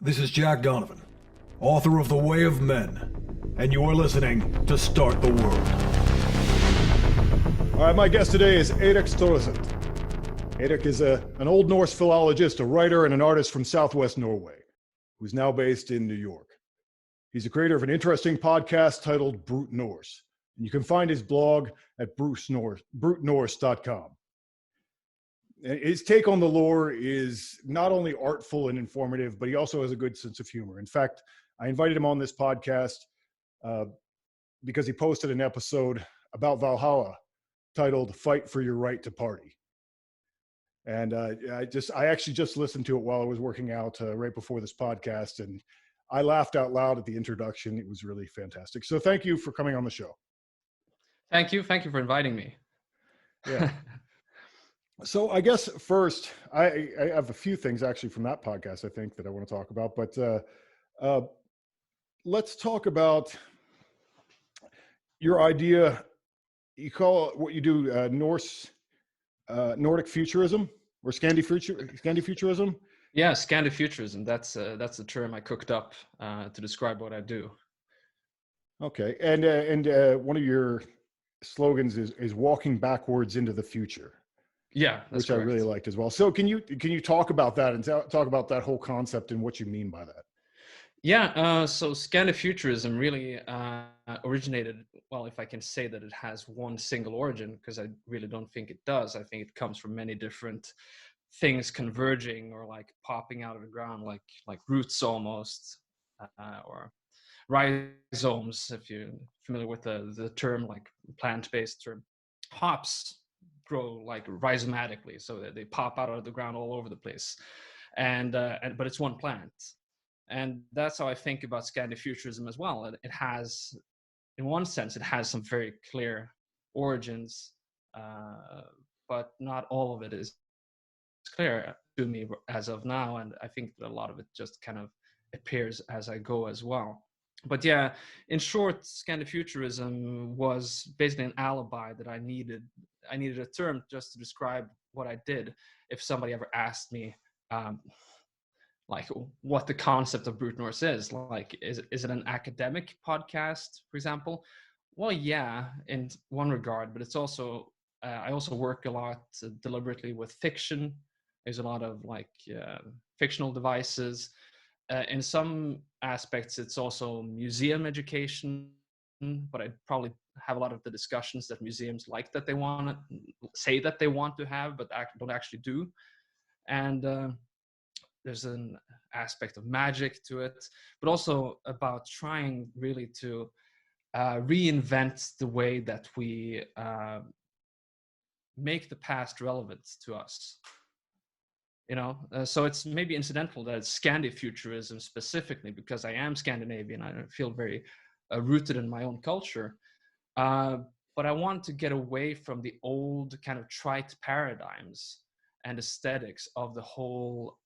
This is Jack Donovan, author of The Way of Men, and you're listening to Start the World. All right, my guest today is Eirik Storesund. Eirik is an Old Norse philologist, a writer, and an artist from Southwest Norway, who's now based in New York. He's the creator of an interesting podcast titled Brute Norse, and you can find his blog at brutenorse.com. His take on the lore is not only artful and informative, but he also has a good sense of humor. In fact, I invited him on this podcast because he posted an episode about Valhalla titled "Fight for Your Right to Party." And I actually just listened to it while I was working out right before this podcast, and I laughed out loud at the introduction. It was really fantastic. So thank you for coming on the show. Thank you for inviting me. Yeah. So I guess first, I have a few things actually from that podcast I think that I want to talk about, but let's talk about your idea. You call it what you do Nordic futurism or Scandifuturism? Yeah, Scandifuturism. That's the term I cooked up to describe what I do. Okay, and one of your slogans is walking backwards into the future. Yeah, that's which correct. I really liked as well. So can you talk about that and talk about that whole concept and what you mean by that? Yeah, so Scandifuturism really originated, well, if I can say that it has one single origin, because I really don't think it does. I think it comes from many different things converging or like popping out of the ground, like roots almost, or rhizomes, if you're familiar with the term, like plant-based term. Hops grow like rhizomatically, so that they pop out of the ground all over the place, but it's one plant. And that's how I think about Scandifuturism as well. It has, in one sense, it has some very clear origins, but not all of it is clear to me as of now. And I think that a lot of it just kind of appears as I go as well. But yeah, in short, Scandifuturism was basically an alibi that I needed. I needed a term just to describe what I did. If somebody ever asked me, like what the concept of Brute Norse is, like, is it an academic podcast, for example? Well, yeah, in one regard, but it's also, I also work a lot deliberately with fiction. There's a lot of like fictional devices. In some aspects, it's also museum education, but I probably have a lot of the discussions that museums like that they want to say that they want to have, but don't actually do. And there's an aspect of magic to it, but also about trying really to reinvent the way that we make the past relevant to us. You know, so it's maybe incidental that it's Scandifuturism specifically because I am Scandinavian. I feel very rooted in my own culture. But I want to get away from the old kind of trite paradigms and aesthetics of the whole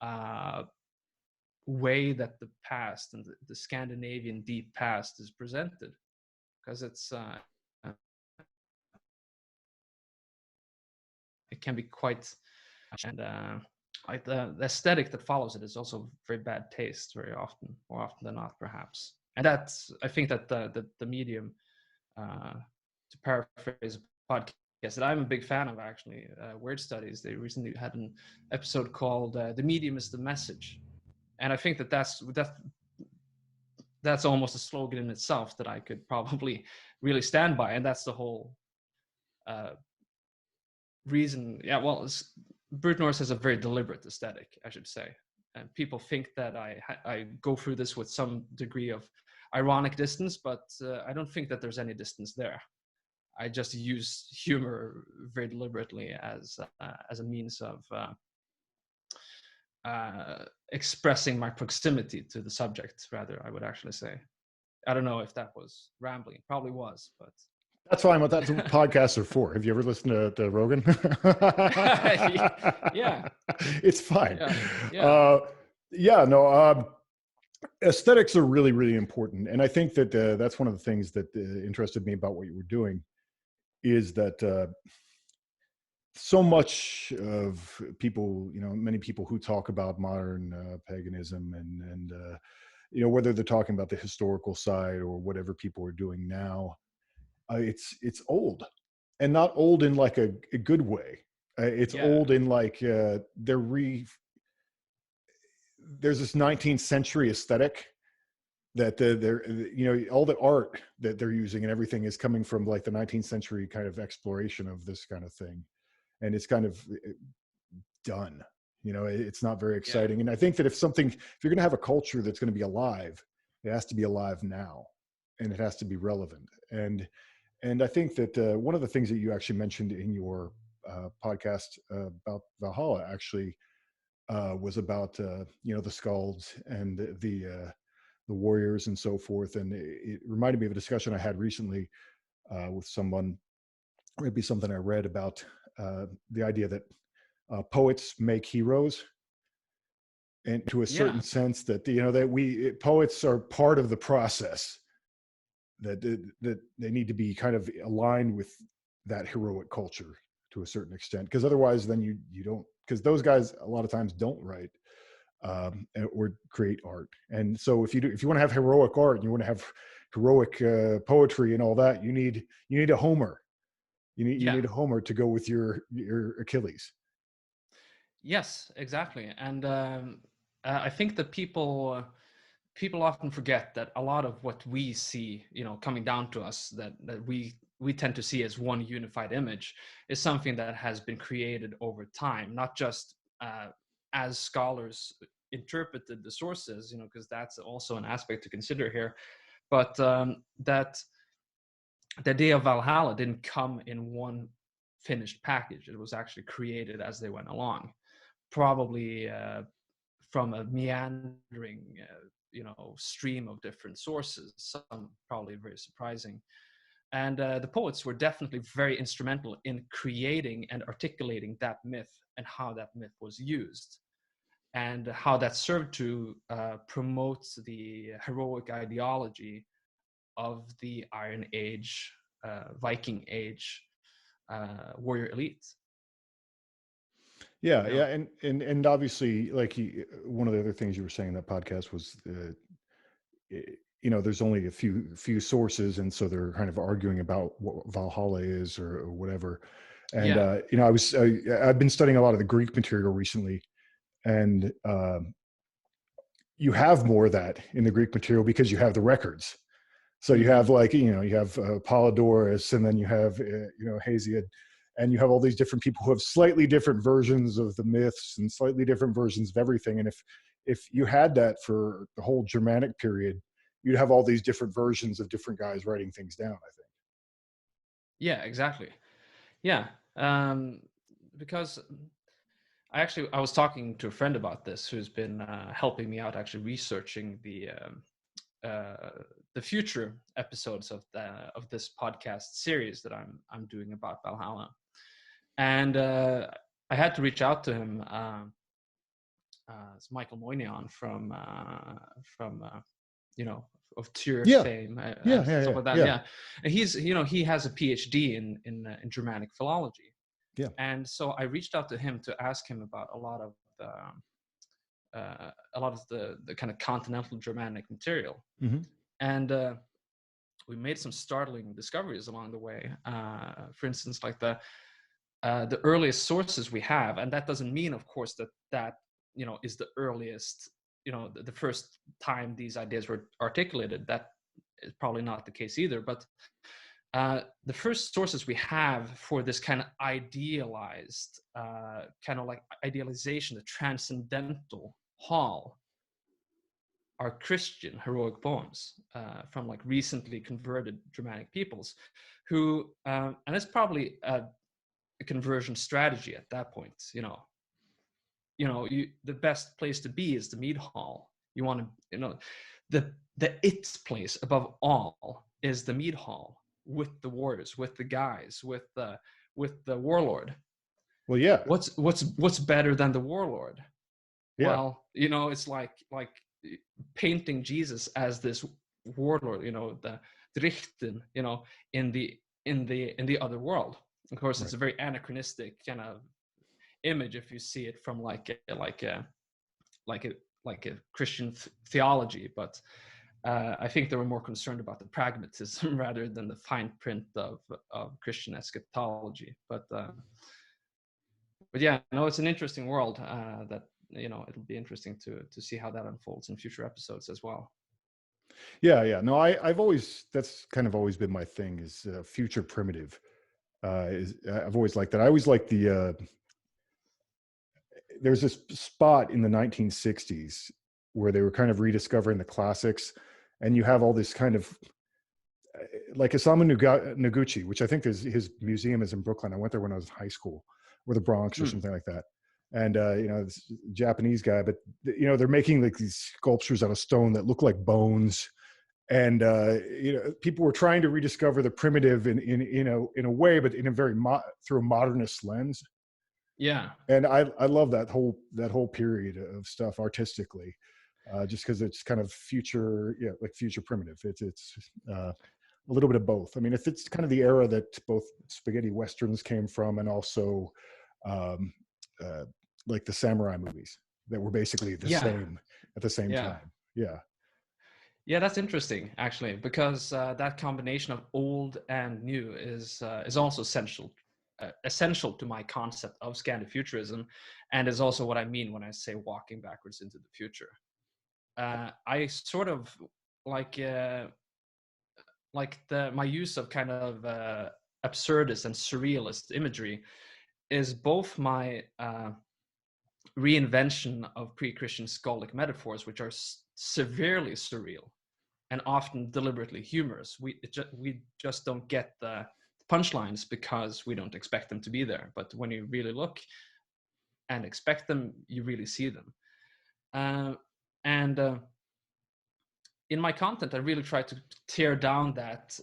way that the past and the Scandinavian deep past is presented. Because it can be quite, and like the aesthetic that follows it is also very bad taste very often, more often than not, perhaps. And that's, I think that the medium, to paraphrase a podcast that I'm a big fan of, actually, Word Studies, they recently had an episode called "The Medium is the Message," and I think that that's almost a slogan in itself that I could probably really stand by, and that's the whole reason. Yeah, well, Brute Norse has a very deliberate aesthetic, I should say, and people think that I go through this with some degree of ironic distance, but I don't think that there's any distance there. I just use humor very deliberately as a means of expressing my proximity to the subject, rather, I would actually say. I don't know if that was rambling. Probably was, but... That's fine. What that's what podcasts are for. Have you ever listened to Rogan? Yeah. It's fine. Yeah. Aesthetics are really, really important. And I think that that's one of the things that interested me about what you were doing is that so much of people, many people who talk about modern paganism and whether they're talking about the historical side or whatever people are doing now, it's old, and not old in like a good way. It's Yeah, old in like there's this 19th century aesthetic that they're all the art that they're using and everything is coming from like the 19th century kind of exploration of this kind of thing, and it's kind of done. It's not very yeah, exciting. And I think that if you're going to have a culture that's going to be alive, it has to be alive now, and it has to be relevant. And I think that one of the things that you actually mentioned in your podcast about Valhalla actually was about the skalds and the warriors and so forth. And it reminded me of a discussion I had recently with someone, maybe something I read about the idea that poets make heroes, and to a yeah, certain sense that that poets are part of the process, that they need to be kind of aligned with that heroic culture to a certain extent, because otherwise then you don't, because those guys a lot of times don't write or create art. And so if you want to have heroic art and you want to have heroic poetry and all that, you need a Homer. You yeah. need a Homer to go with your Achilles. Yes, exactly. And I think that people often forget that a lot of what we see, coming down to us, that we tend to see as one unified image, is something that has been created over time, not just as scholars interpreted the sources, because that's also an aspect to consider here, but that the idea of Valhalla didn't come in one finished package. It was actually created as they went along, probably from a meandering stream of different sources, some probably very surprising. And the poets were definitely very instrumental in creating and articulating that myth, and how that myth was used, and how that served to promote the heroic ideology of the Iron Age, Viking Age warrior elite. Yeah, You yeah, know? and obviously, like one of the other things you were saying in that podcast was, there's only a few sources, and so they're kind of arguing about what Valhalla is or whatever. And Yeah, I've been studying a lot of the Greek material recently, and you have more of that in the Greek material because you have the records. So you mm-hmm. have like, you have Polydorus, and then you have, Hesiod, and you have all these different people who have slightly different versions of the myths and slightly different versions of everything. And if you had that for the whole Germanic period, you'd have all these different versions of different guys writing things down, I think. Yeah, exactly. Yeah, because I was talking to a friend about this, who's been helping me out actually researching the future episodes of this podcast series that I'm doing about Valhalla, and I had to reach out to him. It's Michael Moynihan from of Tyr Yeah, fame yeah, and yeah, stuff yeah, like that. yeah, Yeah, and he has a PhD in Germanic philology, yeah. and so I reached out to him to ask him about a lot of the kind of continental Germanic material, Mm-hmm. and we made some startling discoveries along the way. For instance, like the earliest sources we have, and that doesn't mean, of course, that is the earliest, the first time these ideas were articulated. That is probably not the case either. But the first sources we have for this kind of idealized, kind of like idealization, the transcendental hall, are Christian heroic poems from like recently converted Germanic peoples, who, and it's probably a conversion strategy at that point. The best place to be is the mead hall. You want to, the it place above all is the mead hall, with the warriors, with the guys, with the warlord. Well, yeah, What's better than the warlord? yeah, Well, it's like painting Jesus as this warlord, the Drichten, in the other world. Of course, it's a very anachronistic kind of image if you see it from like a Christian theology, but I think they were more concerned about the pragmatism rather than the fine print of Christian eschatology. But yeah, no, it's an interesting world that it'll be interesting to see how that unfolds in future episodes as well. Yeah. No, I've always, that's kind of always been my thing, is future primitive. I've always liked that. I always liked there's this spot in the 1960s where they were kind of rediscovering the classics, and you have all this kind of like Isamu Noguchi, which I think his museum is in Brooklyn. I went there when I was in high school, or the Bronx or something like that. And this Japanese guy, but they're making like these sculptures out of stone that look like bones. And people were trying to rediscover the primitive in a way, but in a very through a modernist lens. Yeah. And I love that whole period of stuff artistically, just because it's kind of future primitive. It's a little bit of both. I mean, if it's kind of the era that both spaghetti westerns came from, and also like the samurai movies that were basically the same at the same time. Yeah, that's interesting actually, because that combination of old and new is also essential to my concept of Scandifuturism, and is also what I mean when I say walking backwards into the future. I sort of like my use of kind of absurdist and surrealist imagery is both my reinvention of pre-Christian skaldic metaphors, which are severely surreal and often deliberately humorous. We just don't get the punchlines because we don't expect them to be there. But when you really look and expect them, you really see them. And in my content, I really try to tear down that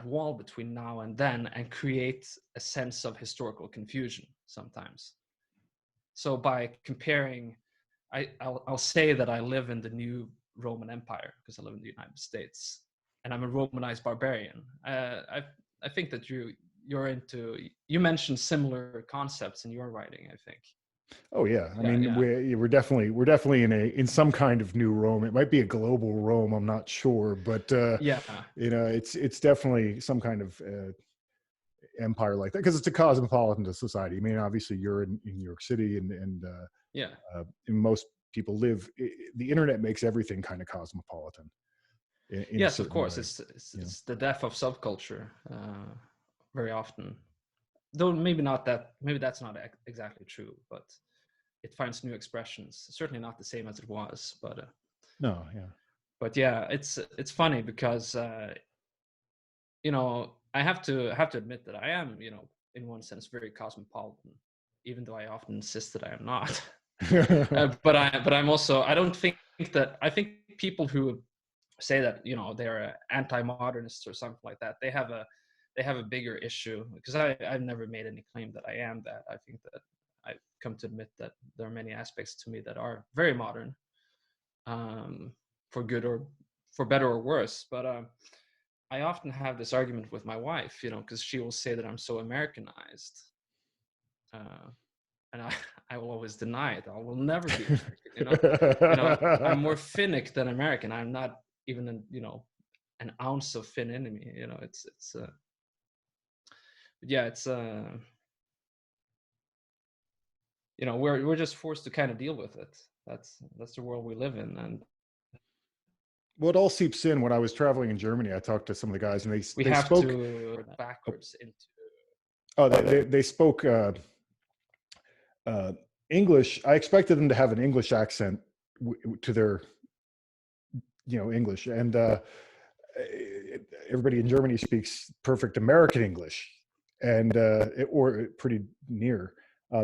wall between now and then, and create a sense of historical confusion sometimes. So by comparing, I'll say that I live in the new Roman Empire because I live in the United States, and I'm a Romanized barbarian. I think that you mentioned similar concepts in your writing, I think. Oh yeah, I mean, we're definitely in some kind of new Rome. It might be a global Rome, I'm not sure, but it's definitely some kind of empire like that, because it's a cosmopolitan society. I mean, obviously you're in New York City, and most people live. The internet makes everything kind of cosmopolitan. Yes, of course, it's the death of subculture very often. Though maybe that's not exactly true, but it finds new expressions. Certainly not the same as it was, but no, yeah. But yeah, it's funny because I have to admit that I am, in one sense, very cosmopolitan, even though I often insist that I am not. But I'm also, I think people who say that they're anti-modernists or something like that, they have a bigger issue, because I've never made any claim that I am that. I think that I've come to admit that there are many aspects to me that are very modern, for good or for better or worse. But I often have this argument with my wife, because she will say that I'm so Americanized, and I will always deny it. I will never be American. I'm more Finnic than American. I'm not even an ounce of Finn in me. We're just forced to kind of deal with it. That's the world we live in. And well, it all seeps in. When I was traveling in Germany, I talked to some of the guys, and they have spoke to backwards into. Oh, they spoke English. I expected them to have an English accent to their, English, and everybody in Germany speaks perfect American English, and or pretty near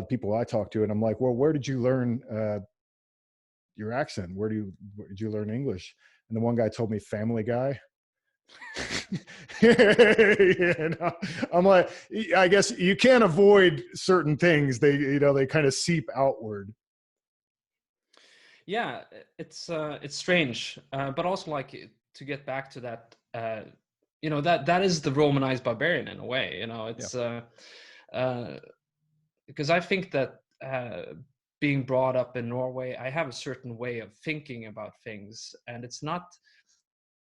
people I talk to, and I'm like, well, where did you learn your accent? Where did you learn English? And the one guy told me Family Guy. I'm like, I guess you can't avoid certain things. They kind of seep outward. Yeah, it's strange, but also, like, to get back to that you know, that is the Romanized barbarian in a way. You know, it's because I think that being brought up in Norway, I have a certain way of thinking about things, and it's not.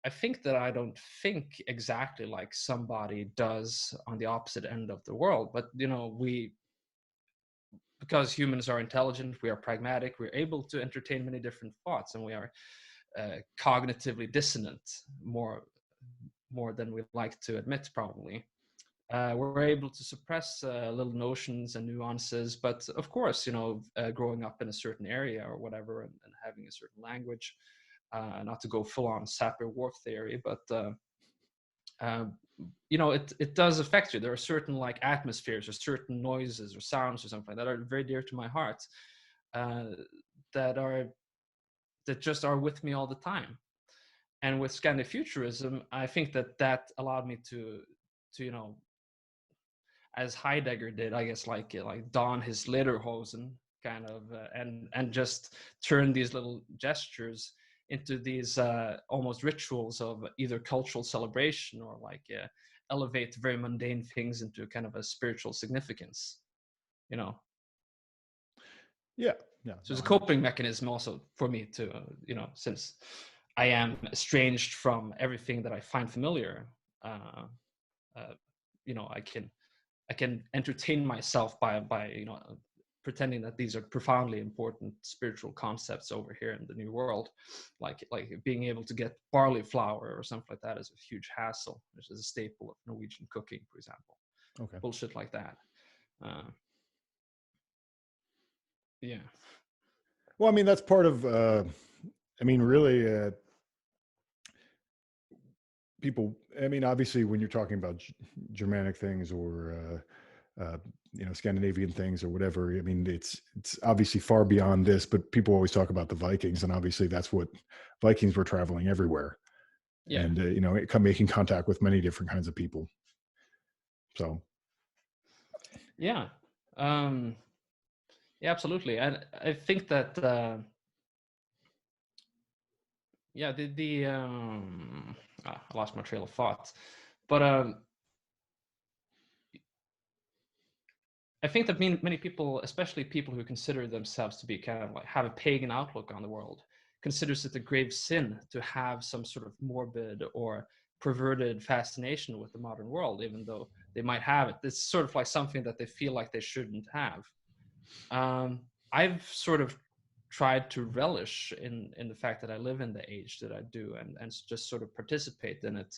I think that I don't think exactly like somebody does on the opposite end of the world, but you know, because humans are intelligent, we are pragmatic, we're able to entertain many different thoughts, and we are cognitively dissonant more than we like to admit, probably. We're able to suppress little notions and nuances, but of course, you know, growing up in a certain area or whatever, and having a certain language, not to go full on Sapir-Whorf theory, but you know, it does affect you. There are certain like atmospheres or certain noises or sounds or something that are very dear to my heart, uh, that just are with me all the time. And with Scandifuturism, I think that allowed me to you know, as Heidegger did, I guess, like don his lederhosen kind of, and just turn these little gestures into these almost rituals of either cultural celebration or like elevate very mundane things into kind of a spiritual significance, you know. Yeah, yeah. So it's a No, coping mechanism also for me to, you know, since I am estranged from everything that I find familiar, uh, you know, I can entertain myself by you know, pretending that these are profoundly important spiritual concepts over here in the New World, like being able to get barley flour or something like that is a huge hassle, which is a staple of Norwegian cooking, for example. okay. Bullshit like that. Uh, yeah. Well, I mean, that's part of. I mean, really, people. I mean, obviously, when you're talking about Germanic things or you know, Scandinavian things or whatever, I mean, it's obviously far beyond this. But people always talk about the Vikings, and obviously, that's what Vikings were traveling everywhere, Yeah. and you know, making contact with many different kinds of people. So Yeah. Um, yeah, absolutely. And I think that yeah, I lost my trail of thought, but I think that many people, especially people who consider themselves to be kind of like have a pagan outlook on the world, considers it a grave sin to have some sort of morbid or perverted fascination with the modern world, even though they might have it. It's sort of like something that they feel like they shouldn't have. I've sort of tried to relish in the fact that I live in the age that I do, and just sort of participate in it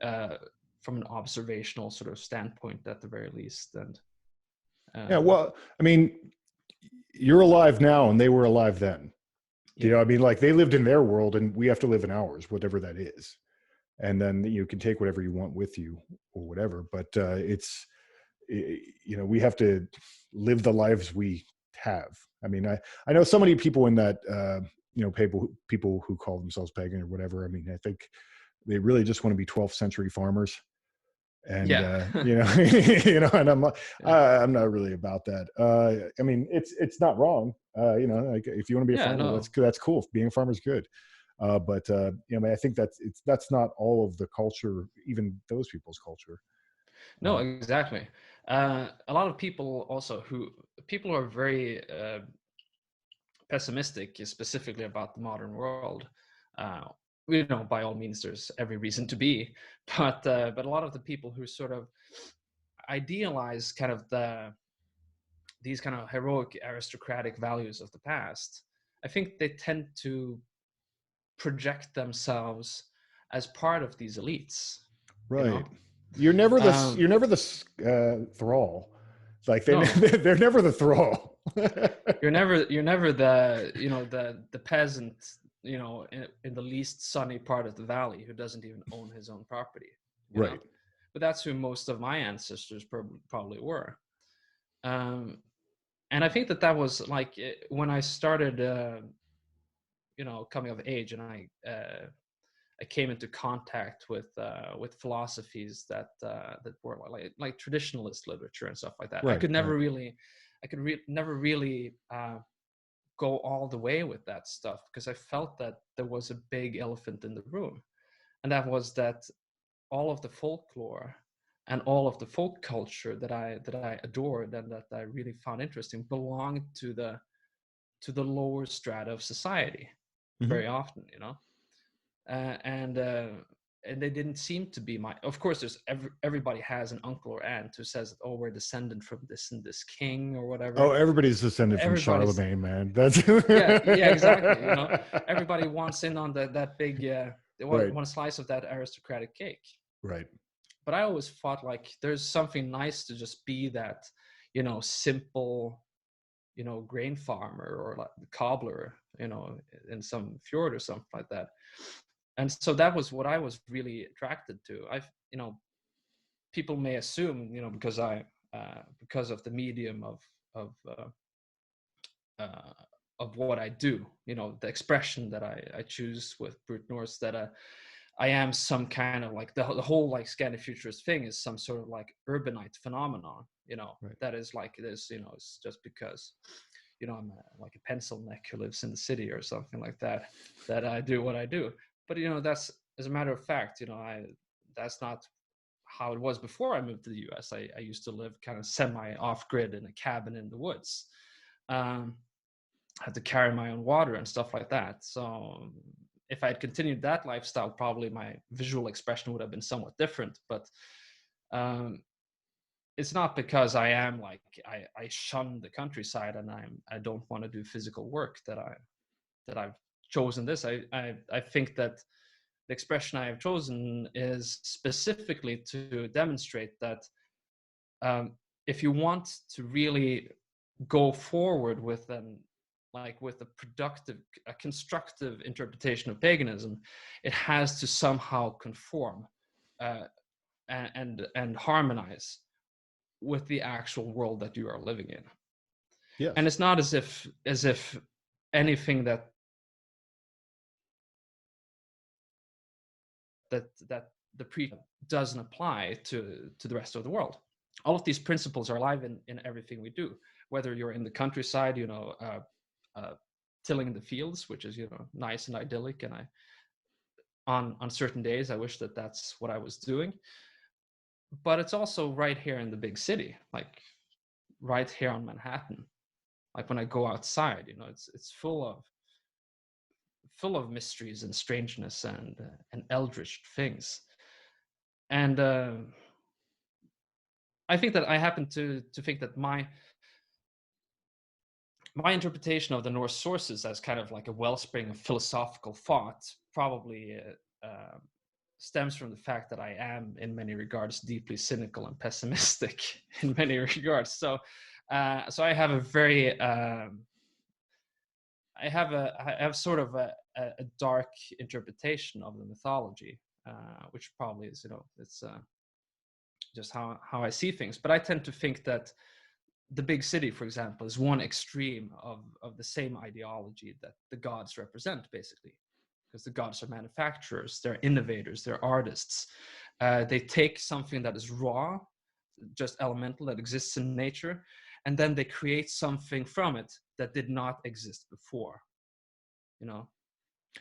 uh, from an observational sort of standpoint at the very least. And yeah, uh, well, I mean, you're alive now, and they were alive then. You yeah, know, I mean, like they lived in their world, and we have to live in ours, whatever that is. And then you can take whatever you want with you, or whatever. But you know, we have to live the lives we have. I mean, I know so many people in that you know, people who call themselves pagan or whatever. I mean, I think they really just want to be 12th century farmers, and yeah, you know, you know, and yeah, I'm not really about that. I mean, it's not wrong. You know, like if you want to be a yeah. farmer, No, that's cool. Being a farmer is good. But you know, I mean, I think that's not all of the culture, even those people's culture. no, exactly. A lot of people also people who are very pessimistic, specifically about the modern world. Uh, you know, by all means, there's every reason to be, but a lot of the people who sort of idealize kind of these kind of heroic aristocratic values of the past, I think they tend to project themselves as part of these elites. You Right. know, You're never the thrall. It's like no, they're never the thrall. you're never the, you know, the peasant, you know, in the least sunny part of the valley who doesn't even own his own property, you know. Right. But that's who most of my ancestors probably were. um and I think that was like when I started you know, coming of age, and I came into contact with philosophies that were like traditionalist literature and stuff like that. I Right. could never Right. really, never really go all the way with that stuff, because I felt that there was a big elephant in the room, and that was that all of the folklore and all of the folk culture that I adored and that I really found interesting belonged to the lower strata of society very often, you know. And they didn't seem to be my. Of course, there's everybody has an uncle or aunt who says, "Oh, we're descended from this and this king or whatever." Oh, everybody's descended from Everybody's- Charlemagne, man. That's yeah, exactly. You know, everybody wants in on that big, they Right. want a slice of that aristocratic cake. Right. But I always thought like there's something nice to just be that, you know, simple, you know, grain farmer or like the cobbler, you know, in some fjord or something like that. And so that was what I was really attracted to. You know, people may assume, you know, because of the medium of what I do, you know, the expression that I choose with Brute Norse, that I am some kind of like the whole like Scandifuturist thing is some sort of like urbanite phenomenon, you know, Right. that is like this, you know, it's just because, you know, I'm like a pencil neck who lives in the city or something like that, that I do what I do. But, you know, that's, as a matter of fact, you know, that's not how it was before I moved to the US. I used to live kind of semi off grid in a cabin in the woods. Had to carry my own water and stuff like that. So if I had continued that lifestyle, probably my visual expression would have been somewhat different. But it's not because I am like I shun the countryside and I don't want to do physical work that I've chosen this. I think that the expression I have chosen is specifically to demonstrate that if you want to really go forward with a constructive interpretation of paganism, it has to somehow conform and harmonize with the actual world that you are living in. Yes. And it's not as if anything that the pre doesn't apply to the rest of the world. All of these principles are alive in everything we do, whether you're in the countryside, you know, tilling the fields, which is, you know, nice and idyllic, and on certain days I wish that that's what I was doing. But it's also right here in the big city, like right here on Manhattan. Like when I go outside, you know, it's full of mysteries and strangeness and eldritch things. And I think that I happen to think that my interpretation of the Norse sources as kind of like a wellspring of philosophical thought probably stems from the fact that I am, in many regards, deeply cynical and pessimistic in many regards. So I have a very I have sort of a dark interpretation of the mythology, which probably is, you know, it's just how I see things. But I tend to think that the big city, for example, is one extreme of the same ideology that the gods represent, basically. Because the gods are manufacturers, they're innovators, they're artists. They take something that is raw, just elemental, that exists in nature, and then they create something from it that did not exist before. You know,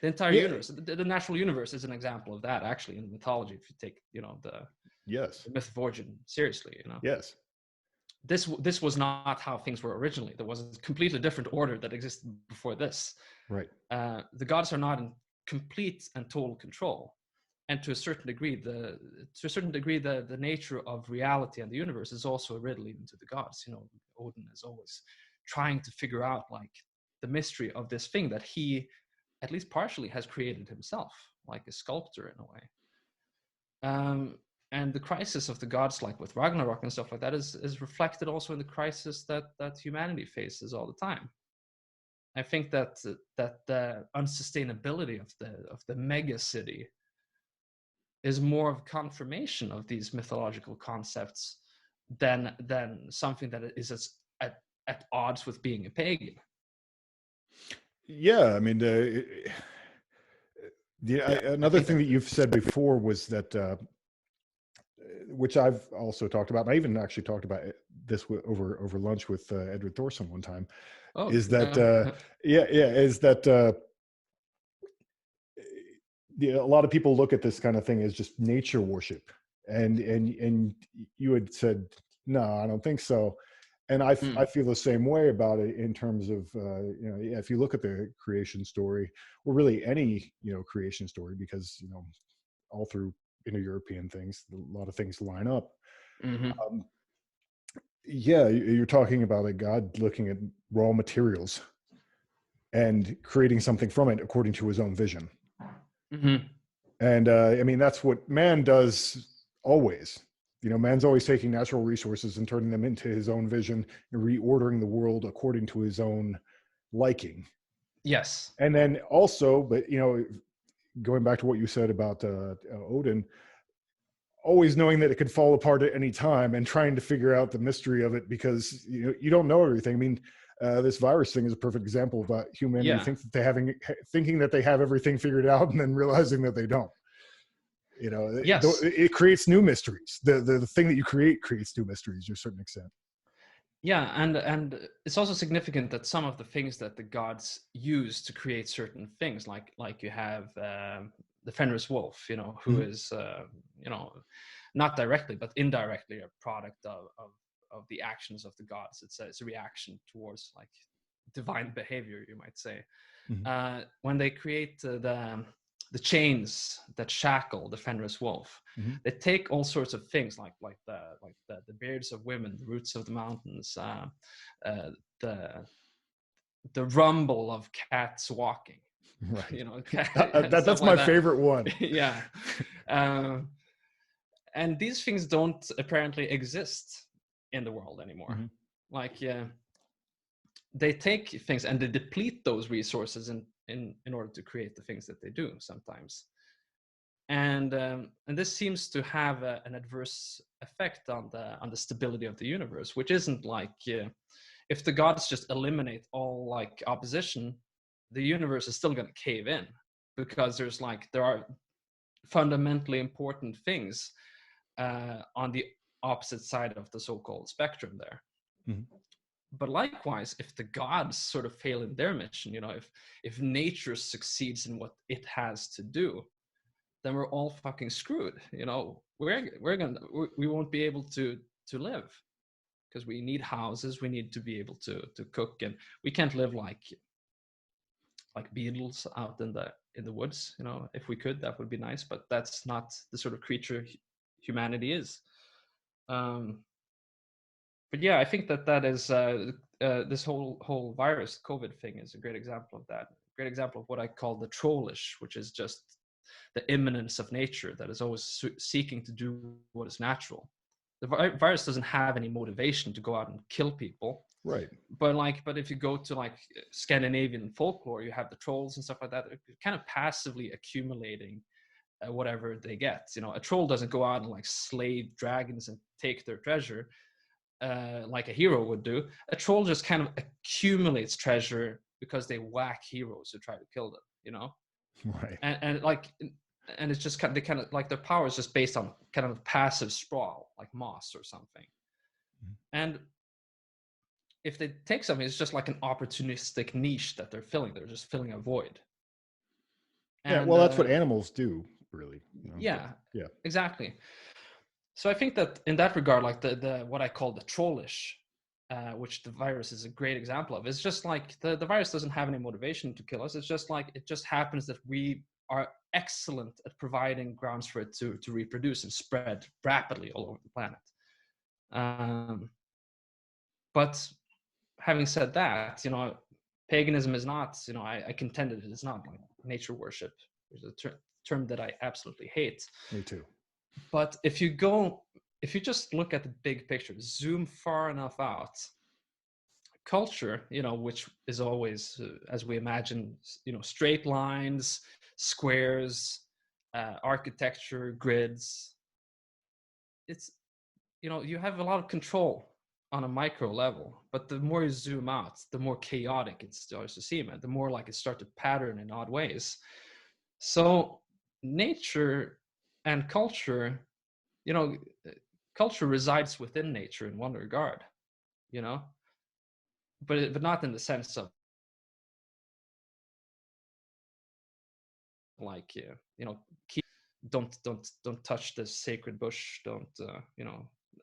the entire universe, the natural universe is an example of that, actually, in mythology, if you take, you know, the myth of origin seriously, you know. Yes. This was not how things were originally. There was a completely different order that existed before this. Right. The gods are not in complete and total control, and to a certain degree, the nature of reality and the universe is also a riddle even to the gods. You know, Odin is always trying to figure out like the mystery of this thing that he, at least partially, has created himself, like a sculptor in a way. And the crisis of the gods, like with Ragnarok and stuff like that, is reflected also in the crisis that humanity faces all the time. I think that the unsustainability of the mega city is more of confirmation of these mythological concepts than something that is at odds with being a pagan. Yeah, I mean, another thing that you've said before was that, which I've also talked about, and I even actually talked about this over lunch with Edward Thorson one time, is that is that a lot of people look at this kind of thing as just nature worship, and you had said, no, I don't think so. And I feel the same way about it in terms of, if you look at the creation story, or really any, creation story, because, all through Indo-European things, a lot of things line up. Mm-hmm. Yeah, you're talking about a God looking at raw materials and creating something from it according to his own vision. Mm-hmm. And I mean, that's what man does always. Man's always taking natural resources and turning them into his own vision and reordering the world according to his own liking. Yes. And then also, but going back to what you said about Odin, always knowing that it could fall apart at any time and trying to figure out the mystery of it, because you don't know everything. I mean, this virus thing is a perfect example about humanity thinking that they have everything figured out and then realizing that they don't. Yes. It creates new mysteries. The thing that you create creates new mysteries to a certain extent. Yeah, and it's also significant that some of the things that the gods use to create certain things, like you have the Fenris wolf, who is not directly but indirectly a product of the actions of the gods. It's a reaction towards like divine behavior, you might say. Mm-hmm. When they create the chains that shackle the Fenris wolf, Mm-hmm. they take all sorts of things like the beards of women, the roots of the mountains, the rumble of cats walking. Right. That's my favorite one. Yeah. And these things don't apparently exist in the world anymore. Mm-hmm. Like they take things and they deplete those resources in order to create the things that they do sometimes. And this seems to have an adverse effect on the stability of the universe, which isn't like if the gods just eliminate all like opposition, the universe is still going to cave in, because there are fundamentally important things on the opposite side of the so-called spectrum there. Mm-hmm. But likewise, if the gods sort of fail in their mission, if nature succeeds in what it has to do, then we're all fucking screwed. We won't be able to live, because we need houses, we need to be able to cook, and we can't live like beetles out in the woods. If we could, that would be nice, but that's not the sort of creature humanity is. But yeah, I think that is this whole virus COVID thing is a great example of that. Great example of what I call the trollish, which is just the immanence of nature that is always seeking to do what is natural. The virus doesn't have any motivation to go out and kill people. Right. But if you go to like Scandinavian folklore, you have the trolls and stuff like that. They're kind of passively accumulating whatever they get. A troll doesn't go out and like slay dragons and take their treasure like a hero would do. A troll just kind of accumulates treasure because they whack heroes who try to kill them. Right. And it's just they kind of like their power is just based on kind of passive sprawl, like moss or something. Mm-hmm. And if they take something, it's just like an opportunistic niche that they're filling. They're just filling a void. And, well, that's what animals do, really. Yeah, yeah, exactly. So I think that in that regard, like the what I call the trollish, which the virus is a great example of, it's just like the virus doesn't have any motivation to kill us. It's just like it just happens that we are excellent at providing grounds for it to reproduce and spread rapidly all over the planet. But having said that, paganism is not, I contend that it is not like nature worship. There's a term that I absolutely hate. Me too. But if you just look at the big picture, zoom far enough out, culture, which is always, as we imagine, straight lines, squares, architecture, grids. It's, you have a lot of control on a micro level, but the more you zoom out, the more chaotic it starts to seem, and the more like it starts to pattern in odd ways. So nature and culture, culture resides within nature in one regard, but not in the sense of like keep, don't touch this sacred bush, don't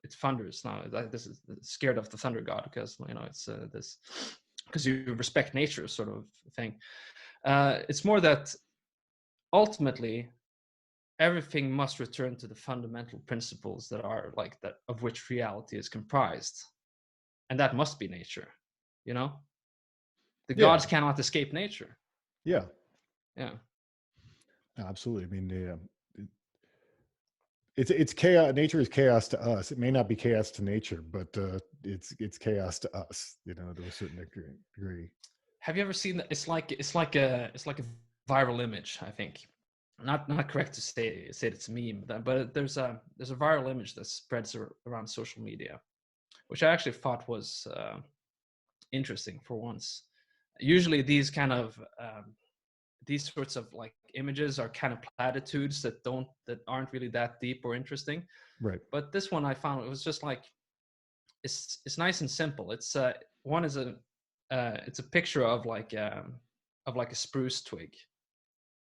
it thunders now. This is scared of the thunder god because it's this, because you respect nature sort of thing. It's more that ultimately everything must return to the fundamental principles that are like that, of which reality is comprised, and that must be nature. The gods cannot escape nature. Yeah. Absolutely. I mean, it's chaos. Nature is chaos to us. It may not be chaos to nature, but it's chaos to us, to a certain degree. Have you ever seen that? It's like a viral image, I think. Not correct to say it's a meme, but there's a viral image that spreads around social media, which I actually thought was interesting for once. Usually these kind of these sorts of like images are kind of platitudes that aren't really that deep or interesting. Right. But this one I found, it was just like, it's nice and simple. It's one is it's a picture of like a spruce twig.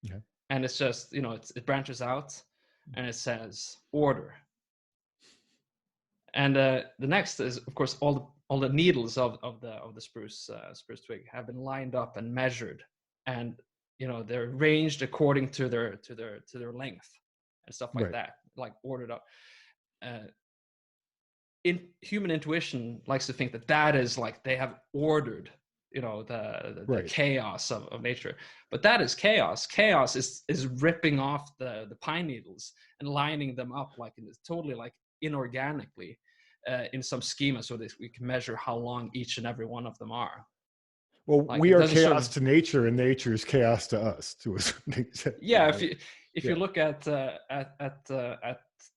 Okay. And it's just, it branches out and it says order. And the next is, of course, all the needles of the spruce twig have been lined up and measured, and they're arranged according to their length and stuff like that, like ordered up. In human intuition likes to think that is like they have ordered the chaos of nature, but that is chaos. Chaos is ripping off the pine needles and lining them up like totally like inorganically in some schema, so that we can measure how long each and every one of them are. Well, like, we are chaos to nature, and nature is chaos to us to a certain extent. Yeah, if you look at the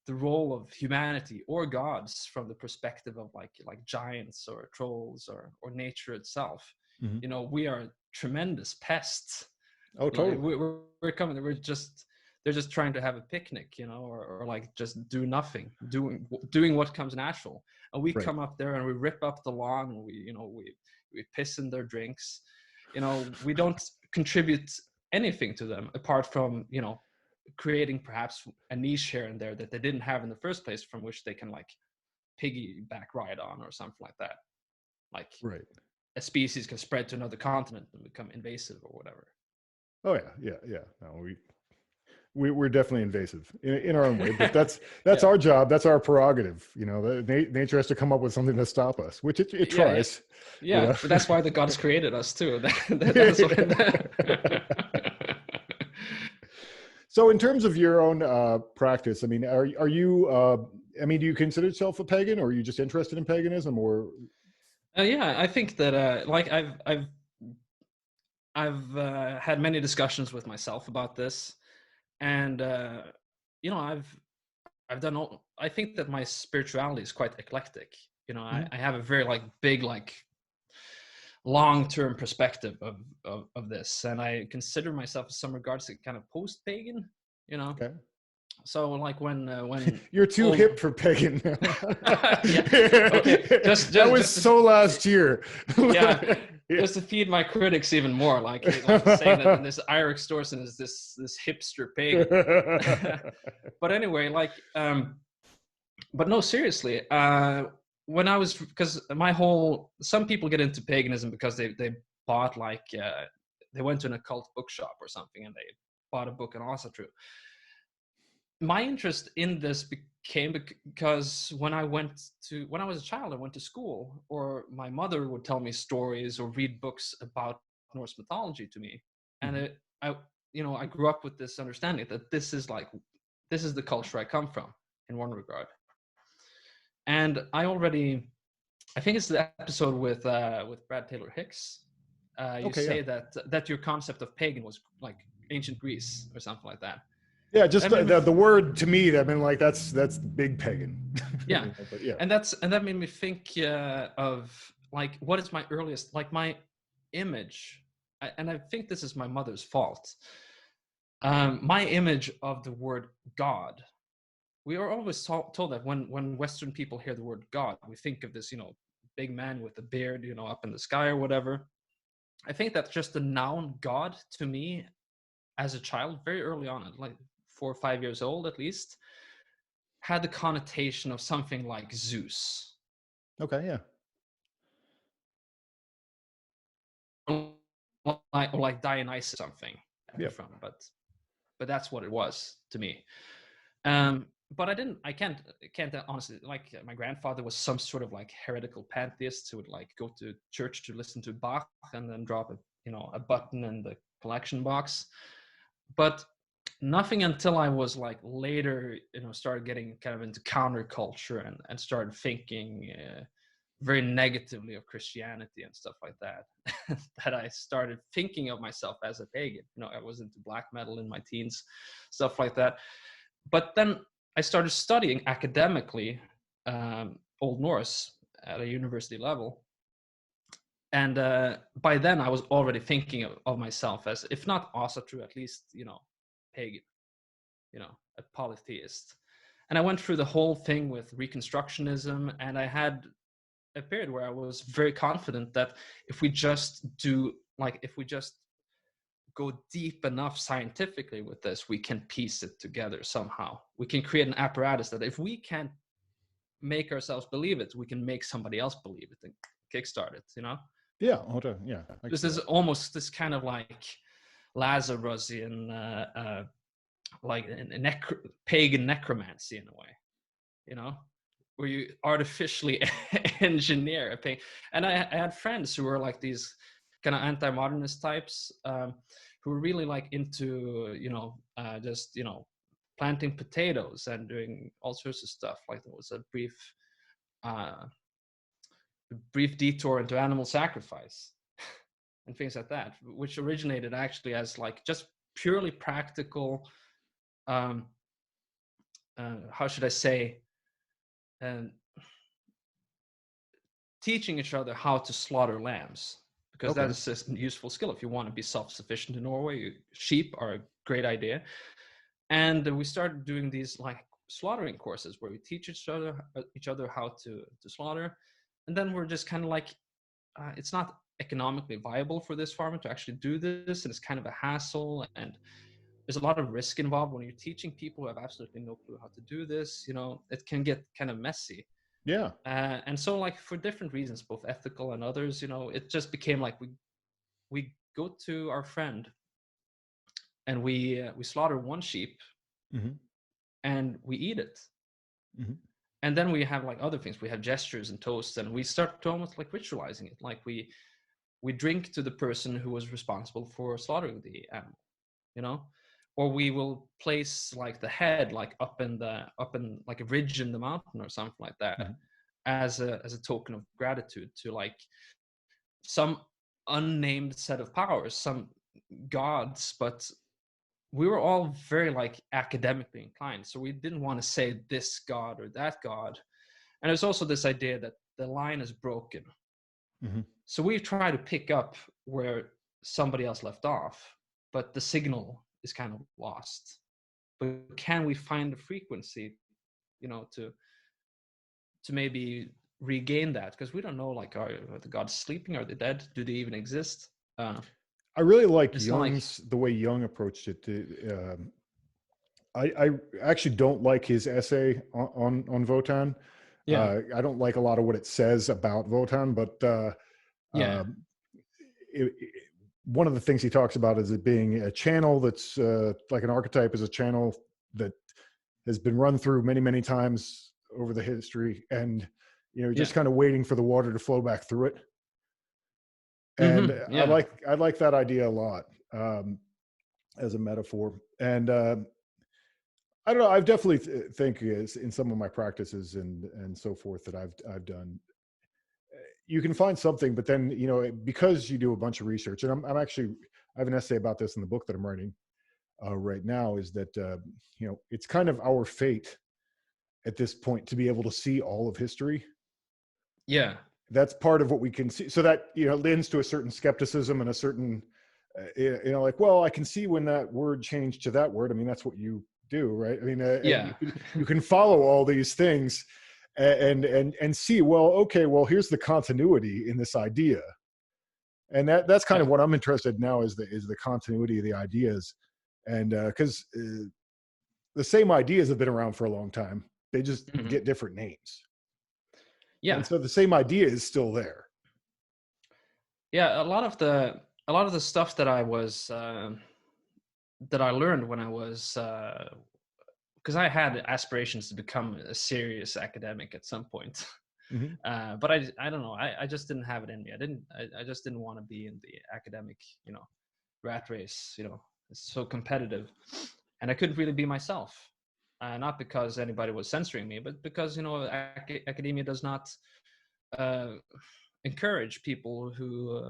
role of humanity or gods from the perspective of like giants or trolls or nature itself, we are tremendous pests. Oh, totally. We're coming. They're just trying to have a picnic, or like just do nothing, doing what comes natural, and we come up there and we rip up the lawn, and we piss in their drinks. We don't contribute anything to them apart from creating perhaps a niche here and there that they didn't have in the first place, from which they can like piggyback ride on or something like that. Like a species can spread to another continent and become invasive or whatever. Oh yeah. No, we're definitely invasive in our own way, but that's our job. That's our prerogative. Nature has to come up with something to stop us, which it tries. Yeah. But that's why the gods created us too. That's So in terms of your own practice, I mean, are you, do you consider yourself a pagan, or are you just interested in paganism, or? Yeah, I think that like I've had many discussions with myself about this, and I've done all. I think that my spirituality is quite eclectic. I have a very like big like long-term perspective of this, and I consider myself in some regards a kind of post-pagan. Okay. So like when you're too hip for pagan now. Okay. That was so last year. Just to feed my critics even more, like saying that this Eirik Storesund is this hipster pagan. But anyway, like but no, seriously, when I was, because some people get into paganism because they bought like they went to an occult bookshop or something and they bought a book on Asatru. My interest in this became because when I was a child, I went to school, or my mother would tell me stories or read books about Norse mythology to me, and I grew up with this understanding that this is the culture I come from in one regard. And I think it's the episode with Brad Taylor Hicks. That your concept of pagan was like ancient Greece or something like that. Yeah, just the word to me, that meant like that's big pagan. Yeah, but yeah, and that made me think of like what is my earliest, like my image, and I think this is my mother's fault. My image of the word God. We are always told that when Western people hear the word God, we think of this big man with a beard up in the sky or whatever. I think that just the noun God to me as a child, very early on, at like 4 or 5 years old at least, had the connotation of something like Zeus. Okay, yeah. Or like Dionysus something. Yep. From, but that's what it was to me. But I can't honestly, like my grandfather was some sort of like heretical pantheist who would like go to church to listen to Bach and then drop a button in the collection box. But nothing until I was like later, started getting kind of into counterculture and started thinking very negatively of Christianity and stuff like that, that I started thinking of myself as a pagan. I was into black metal in my teens, stuff like that. But then I started studying academically Old Norse at a university level. And by then I was already thinking of myself as, if not Asatru, at least, pagan, a polytheist. And I went through the whole thing with Reconstructionism, and I had a period where I was very confident that if we just go deep enough scientifically with this, we can piece it together somehow. We can create an apparatus that if we can't make ourselves believe it, we can make somebody else believe it and kickstart it, Yeah, yeah. This is almost this kind of like Lazarus-ian, like pagan necromancy in a way, where you artificially engineer a thing. And I had friends who were like these kind of anti-modernist types, who were really like into, just, planting potatoes and doing all sorts of stuff. Like there was a brief detour into animal sacrifice and things like that, which originated actually as like just purely practical, how should I say, teaching each other how to slaughter lambs, because that is just a useful skill. If you want to be self-sufficient in Norway, sheep are a great idea. And we started doing these like slaughtering courses where we teach each other how to slaughter. And then we're just kind of like, it's not economically viable for this farmer to actually do this, and it's kind of a hassle, and there's a lot of risk involved when you're teaching people who have absolutely no clue how to do this. It can get kind of messy. Yeah. And so like for different reasons, both ethical and others, it just became like we go to our friend and we slaughter one sheep, mm-hmm. and we eat it. Mm-hmm. And then we have like other things. We have gestures and toasts, and we start to almost like ritualizing it. Like we drink to the person who was responsible for slaughtering the animal, or we will place like the head like up in like a ridge in the mountain or something like that, mm-hmm. as a token of gratitude to like some unnamed set of powers, some gods. But we were all very like academically inclined, so we didn't want to say this god or that god. And there's also this idea that the line is broken, mm-hmm. So we try to pick up where somebody else left off, but the signal is kind of lost. But can we find the frequency, to maybe regain that? Because we don't know, like, are the gods sleeping? Are they dead? Do they even exist? I really like Jung's, the way Jung approached it. I actually don't like his essay on Wotan. Yeah. I don't like a lot of what it says about Wotan, but one of the things he talks about is it being a channel that's like an archetype is a channel that has been run through many, many times over the history, and just kind of waiting for the water to flow back through it. And mm-hmm. Yeah. I like that idea a lot as a metaphor. And I don't know. I've definitely think in some of my practices and so forth that I've done, you can find something, but then because you do a bunch of research, and I have an essay about this in the book that I'm writing right now, is that it's kind of our fate at this point to be able to see all of history. Yeah. That's part of what we can see. So that, lends to a certain skepticism and a certain, like, well, I can see when that word changed to that word. I mean, that's what you do, right? I mean, yeah. you can follow all these things and see, well, okay, well, here's the continuity in this idea. And that's kind of what I'm interested in now is the continuity of the ideas. And because the same ideas have been around for a long time, they just get different names. Yeah. And so the same idea is still there. Yeah, a lot of the stuff that I was that I learned when I was because I had aspirations to become a serious academic at some point. But I don't know, I just didn't have it in me. I just didn't want to be in the academic, rat race. It's so competitive, and I couldn't really be myself. Not because anybody was censoring me, but because academia does not encourage people who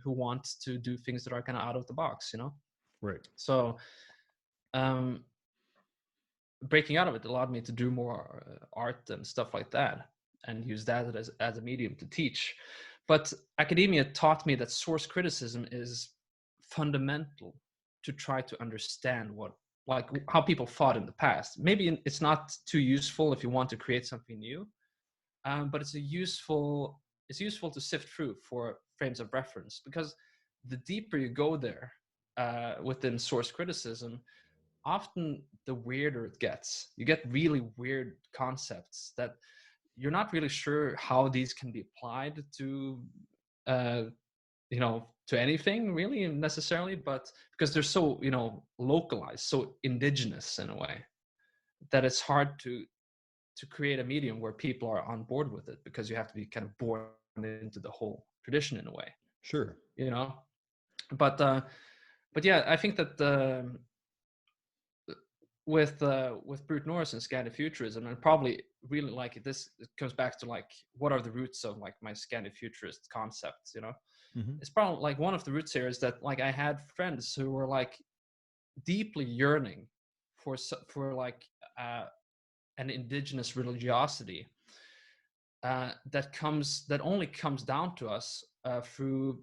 want to do things that are kind of out of the box. Right. So breaking out of it allowed me to do more art and stuff like that, and use that as a medium to teach. But academia taught me that source criticism is fundamental to try to understand how people thought in the past. Maybe it's not too useful if you want to create something new, but it's useful to sift through for frames of reference, because the deeper you go there within source criticism, often the weirder it gets. You get really weird concepts that you're not really sure how these can be applied to to anything really necessarily, but because they're so localized, so indigenous in a way, that it's hard to create a medium where people are on board with it, because you have to be kind of born into the whole tradition in a way. Sure. But yeah, I think that with Brute Norse and Scandifuturism, and probably really it comes back to what are the roots of my Scandifuturist concepts. It's probably one of the roots here is that I had friends who were deeply yearning for an indigenous religiosity that only comes down to us through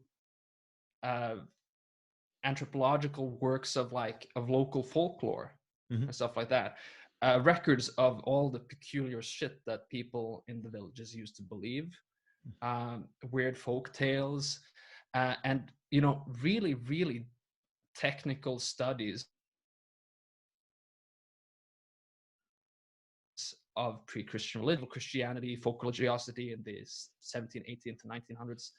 anthropological works of local folklore and stuff like that, records of all the peculiar shit that people in the villages used to believe, weird folk tales, and really, really technical studies of pre-Christian religion, Christianity, folk religiosity in the 17, 18 to 1900s.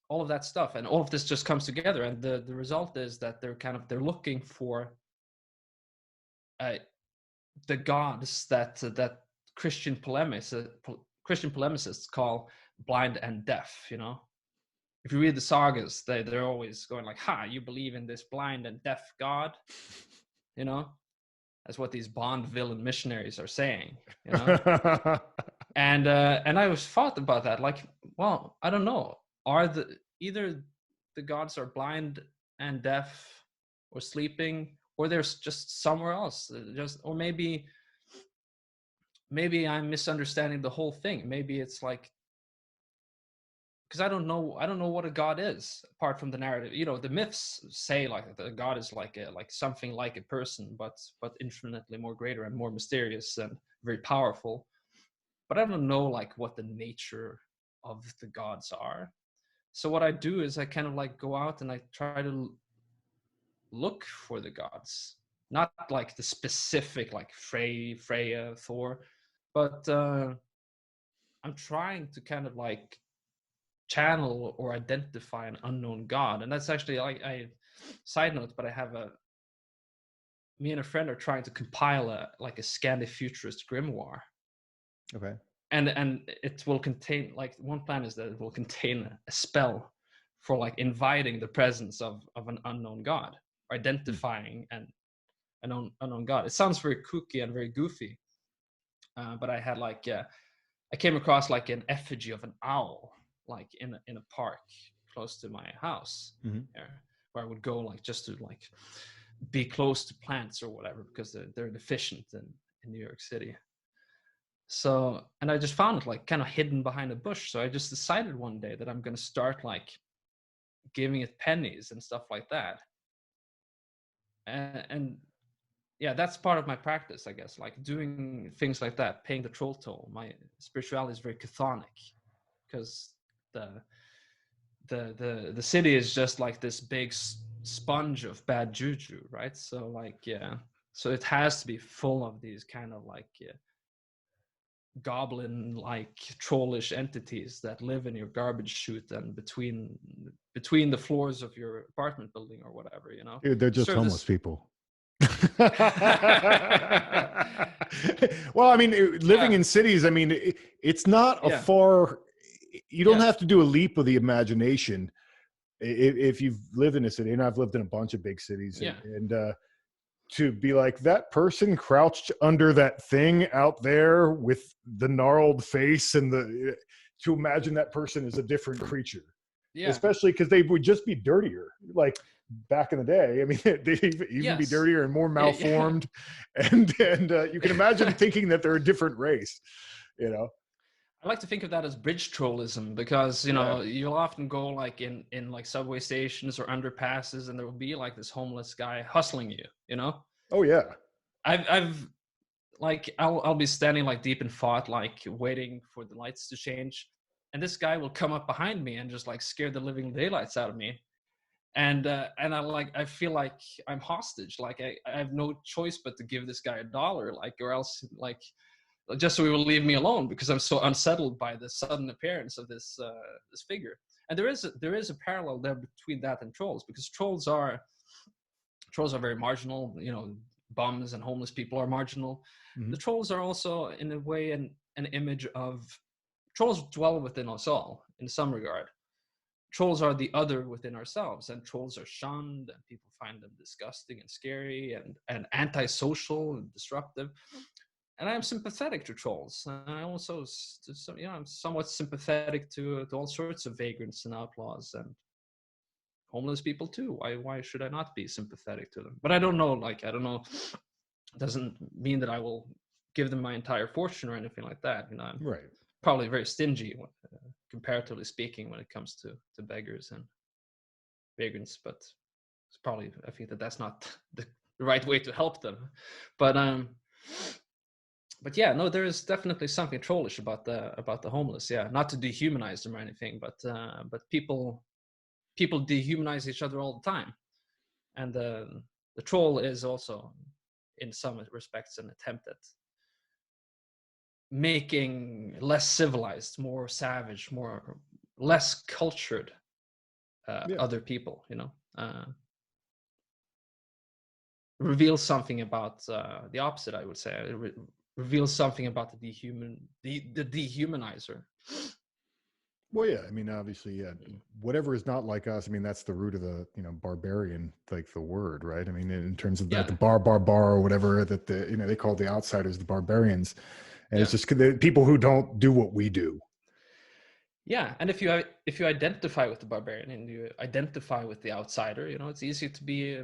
All of that stuff, and all of this just comes together, and the result is that they're looking for the gods that Christian polemicists call blind and deaf. If you read the sagas, they're always going you believe in this blind and deaf god? That's what these Bond villain missionaries are saying. And I always thought about that, well, I don't know, either the gods are blind and deaf or sleeping, or they're just somewhere else, or maybe I'm misunderstanding the whole thing. Maybe it's because I don't know what a god is apart from the narrative. The myths say the god is something like a person, but infinitely more greater and more mysterious and very powerful. But I don't know what the nature of the gods are. So what I do is I kind of go out and I try to look for the gods, not the specific Freya, Thor, but I'm trying to kind of channel or identify an unknown god. And that's actually I side note, but me and a friend are trying to compile a Scandifuturist grimoire. Okay. And it will contain one plan is that it will contain a spell for inviting the presence of an unknown god, identifying an unknown god. It sounds very kooky and very goofy, but I had I came across an effigy of an owl in a park close to my house, where I would go just to be close to plants or whatever, because they're deficient in New York City. So, and I just found it kind of hidden behind a bush. So I just decided one day that I'm going to start giving it pennies and stuff like that. And yeah, that's part of my practice, I guess, doing things like that, paying the troll toll. My spirituality is very chthonic, because the city is just this big sponge of bad juju, right? So like, yeah, so it has to be full of these kind of like goblin like trollish entities that live in your garbage chute and between the floors of your apartment building or whatever, you know. Dude, they're just Serve homeless this. people. Well, I mean, living Yeah, in cities, I mean, it's not a yeah, far, you don't have yes, to do a leap of the imagination if you've lived in a city, and I've lived in a bunch of big cities, yeah, and to be like that person crouched under that thing out there with the gnarled face and to imagine that person is a different creature, yeah, especially because they would just be dirtier. Like back in the day, I mean, they'd even be yes, dirtier and more yeah, yeah. malformed, and you can imagine thinking that they're a different race, you know? I like to think of that as bridge trollism, because you Yeah. know you'll often go like in like subway stations or underpasses, and there will be like this homeless guy hustling you. You know, Oh yeah. I've like I'll be standing like deep in thought, like waiting for the lights to change, and this guy will come up behind me and just like scare the living daylights out of me. And I feel like I'm hostage. Like I have no choice but to give this guy $1, like, or else like just so he will leave me alone, because I'm so unsettled by the sudden appearance of this figure. And there is a parallel there between that and trolls, because trolls are very marginal. You know, bums and homeless people are marginal. Mhm. The trolls are also, in a way, an image of trolls dwell within us all in some regard. Trolls are the other within ourselves, and trolls are shunned, and people find them disgusting and scary and antisocial and disruptive. And I'm sympathetic to trolls. I also, I'm somewhat sympathetic to all sorts of vagrants and outlaws and homeless people too. Why should I not be sympathetic to them? But I don't know. Like, I don't know. It doesn't mean that I will give them my entire fortune or anything like that. You know, I'm Right. probably very stingy, comparatively speaking, when it comes to beggars and vagrants. But it's probably, I think that's not the right way to help them. But but yeah, no, there is definitely something trollish about the homeless. Yeah, not to dehumanize them or anything, but people dehumanize each other all the time, and the troll is also, in some respects, an attempt at making less civilized, more savage, more less cultured Yeah. other people. You know, reveals something about the opposite. I would say it reveals something about the dehumanizer. Well, yeah. I mean, obviously, yeah. Whatever is not like us. I mean, that's the root of the barbarian, like the word, right? I mean, in terms of like Yeah, the bar or whatever that they call the outsiders the barbarians, and it's yeah. just the people who don't do what we do. Yeah, and if you identify with the barbarian and you identify with the outsider, you know, it's easy to be.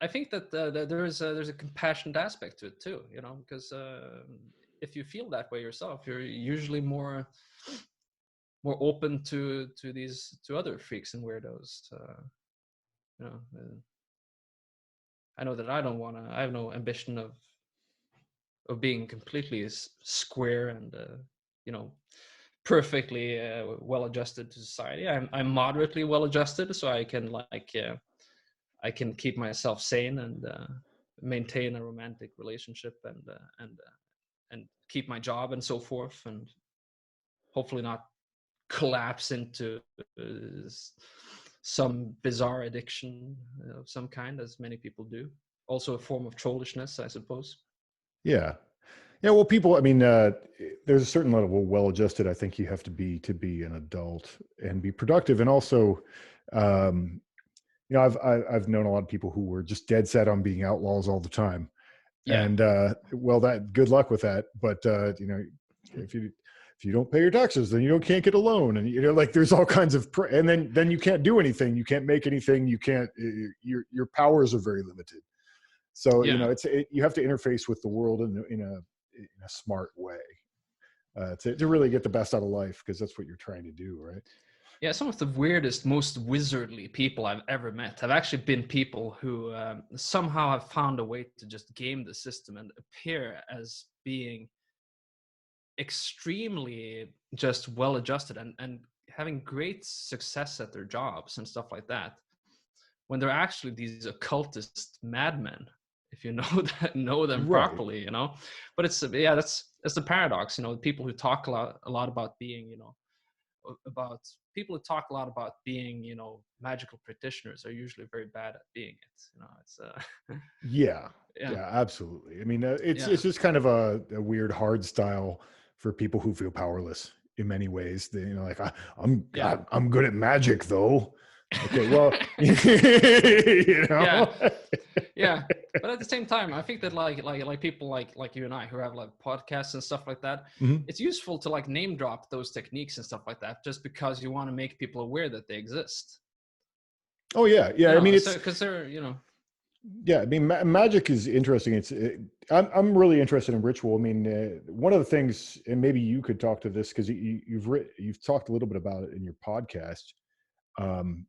I think that there's a compassionate aspect to it too, you know, because if you feel that way yourself, you're usually more open to other freaks and weirdos. You know, I know that I have no ambition of being completely square and you know, perfectly well adjusted to society. I'm moderately well adjusted, so I can I can keep myself sane and maintain a romantic relationship and keep my job and so forth, and hopefully not collapse into some bizarre addiction of some kind, as many people do. Also a form of trollishness, I suppose. Yeah. Yeah. Well, people. I mean, there's a certain level of well-adjusted. I think you have to be an adult and be productive, and also. Um, I've known a lot of people who were just dead set on being outlaws all the time, Yeah, and well, that good luck with that. But if you don't pay your taxes, then you can't get a loan, and like there's all kinds of and then you can't do anything, you can't make anything, you can't your powers are very limited. So yeah. you have to interface with the world in a smart way to really get the best out of life, because that's what you're trying to do, right? Yeah, some of the weirdest, most wizardly people I've ever met have actually been people who somehow have found a way to just game the system and appear as being extremely just well adjusted and having great success at their jobs and stuff like that. when they're actually these occultist madmen, if you know them Right. properly, you know. But it's that's the paradox, you know. People who talk a lot about being, you know, about people who talk a lot about being, you know, magical practitioners are usually very bad at being it, you know. It's Yeah, yeah, yeah, absolutely. I mean, it's yeah, just kind of a weird hard style for people who feel powerless in many ways. They, you know, like yeah, I'm good at magic though. Okay, well, you yeah, know, yeah. But at the same time, I think that like people like you and I who have like podcasts and stuff like that, Mhm. it's useful to like name drop those techniques and stuff like that, just because you want to make people aware that they exist. Oh yeah, yeah. You I mean, know, so it's because they're, you know, yeah. I mean, magic is interesting. I'm really interested in ritual. I mean, one of the things, and maybe you could talk to this because you've talked a little bit about it in your podcast. Um,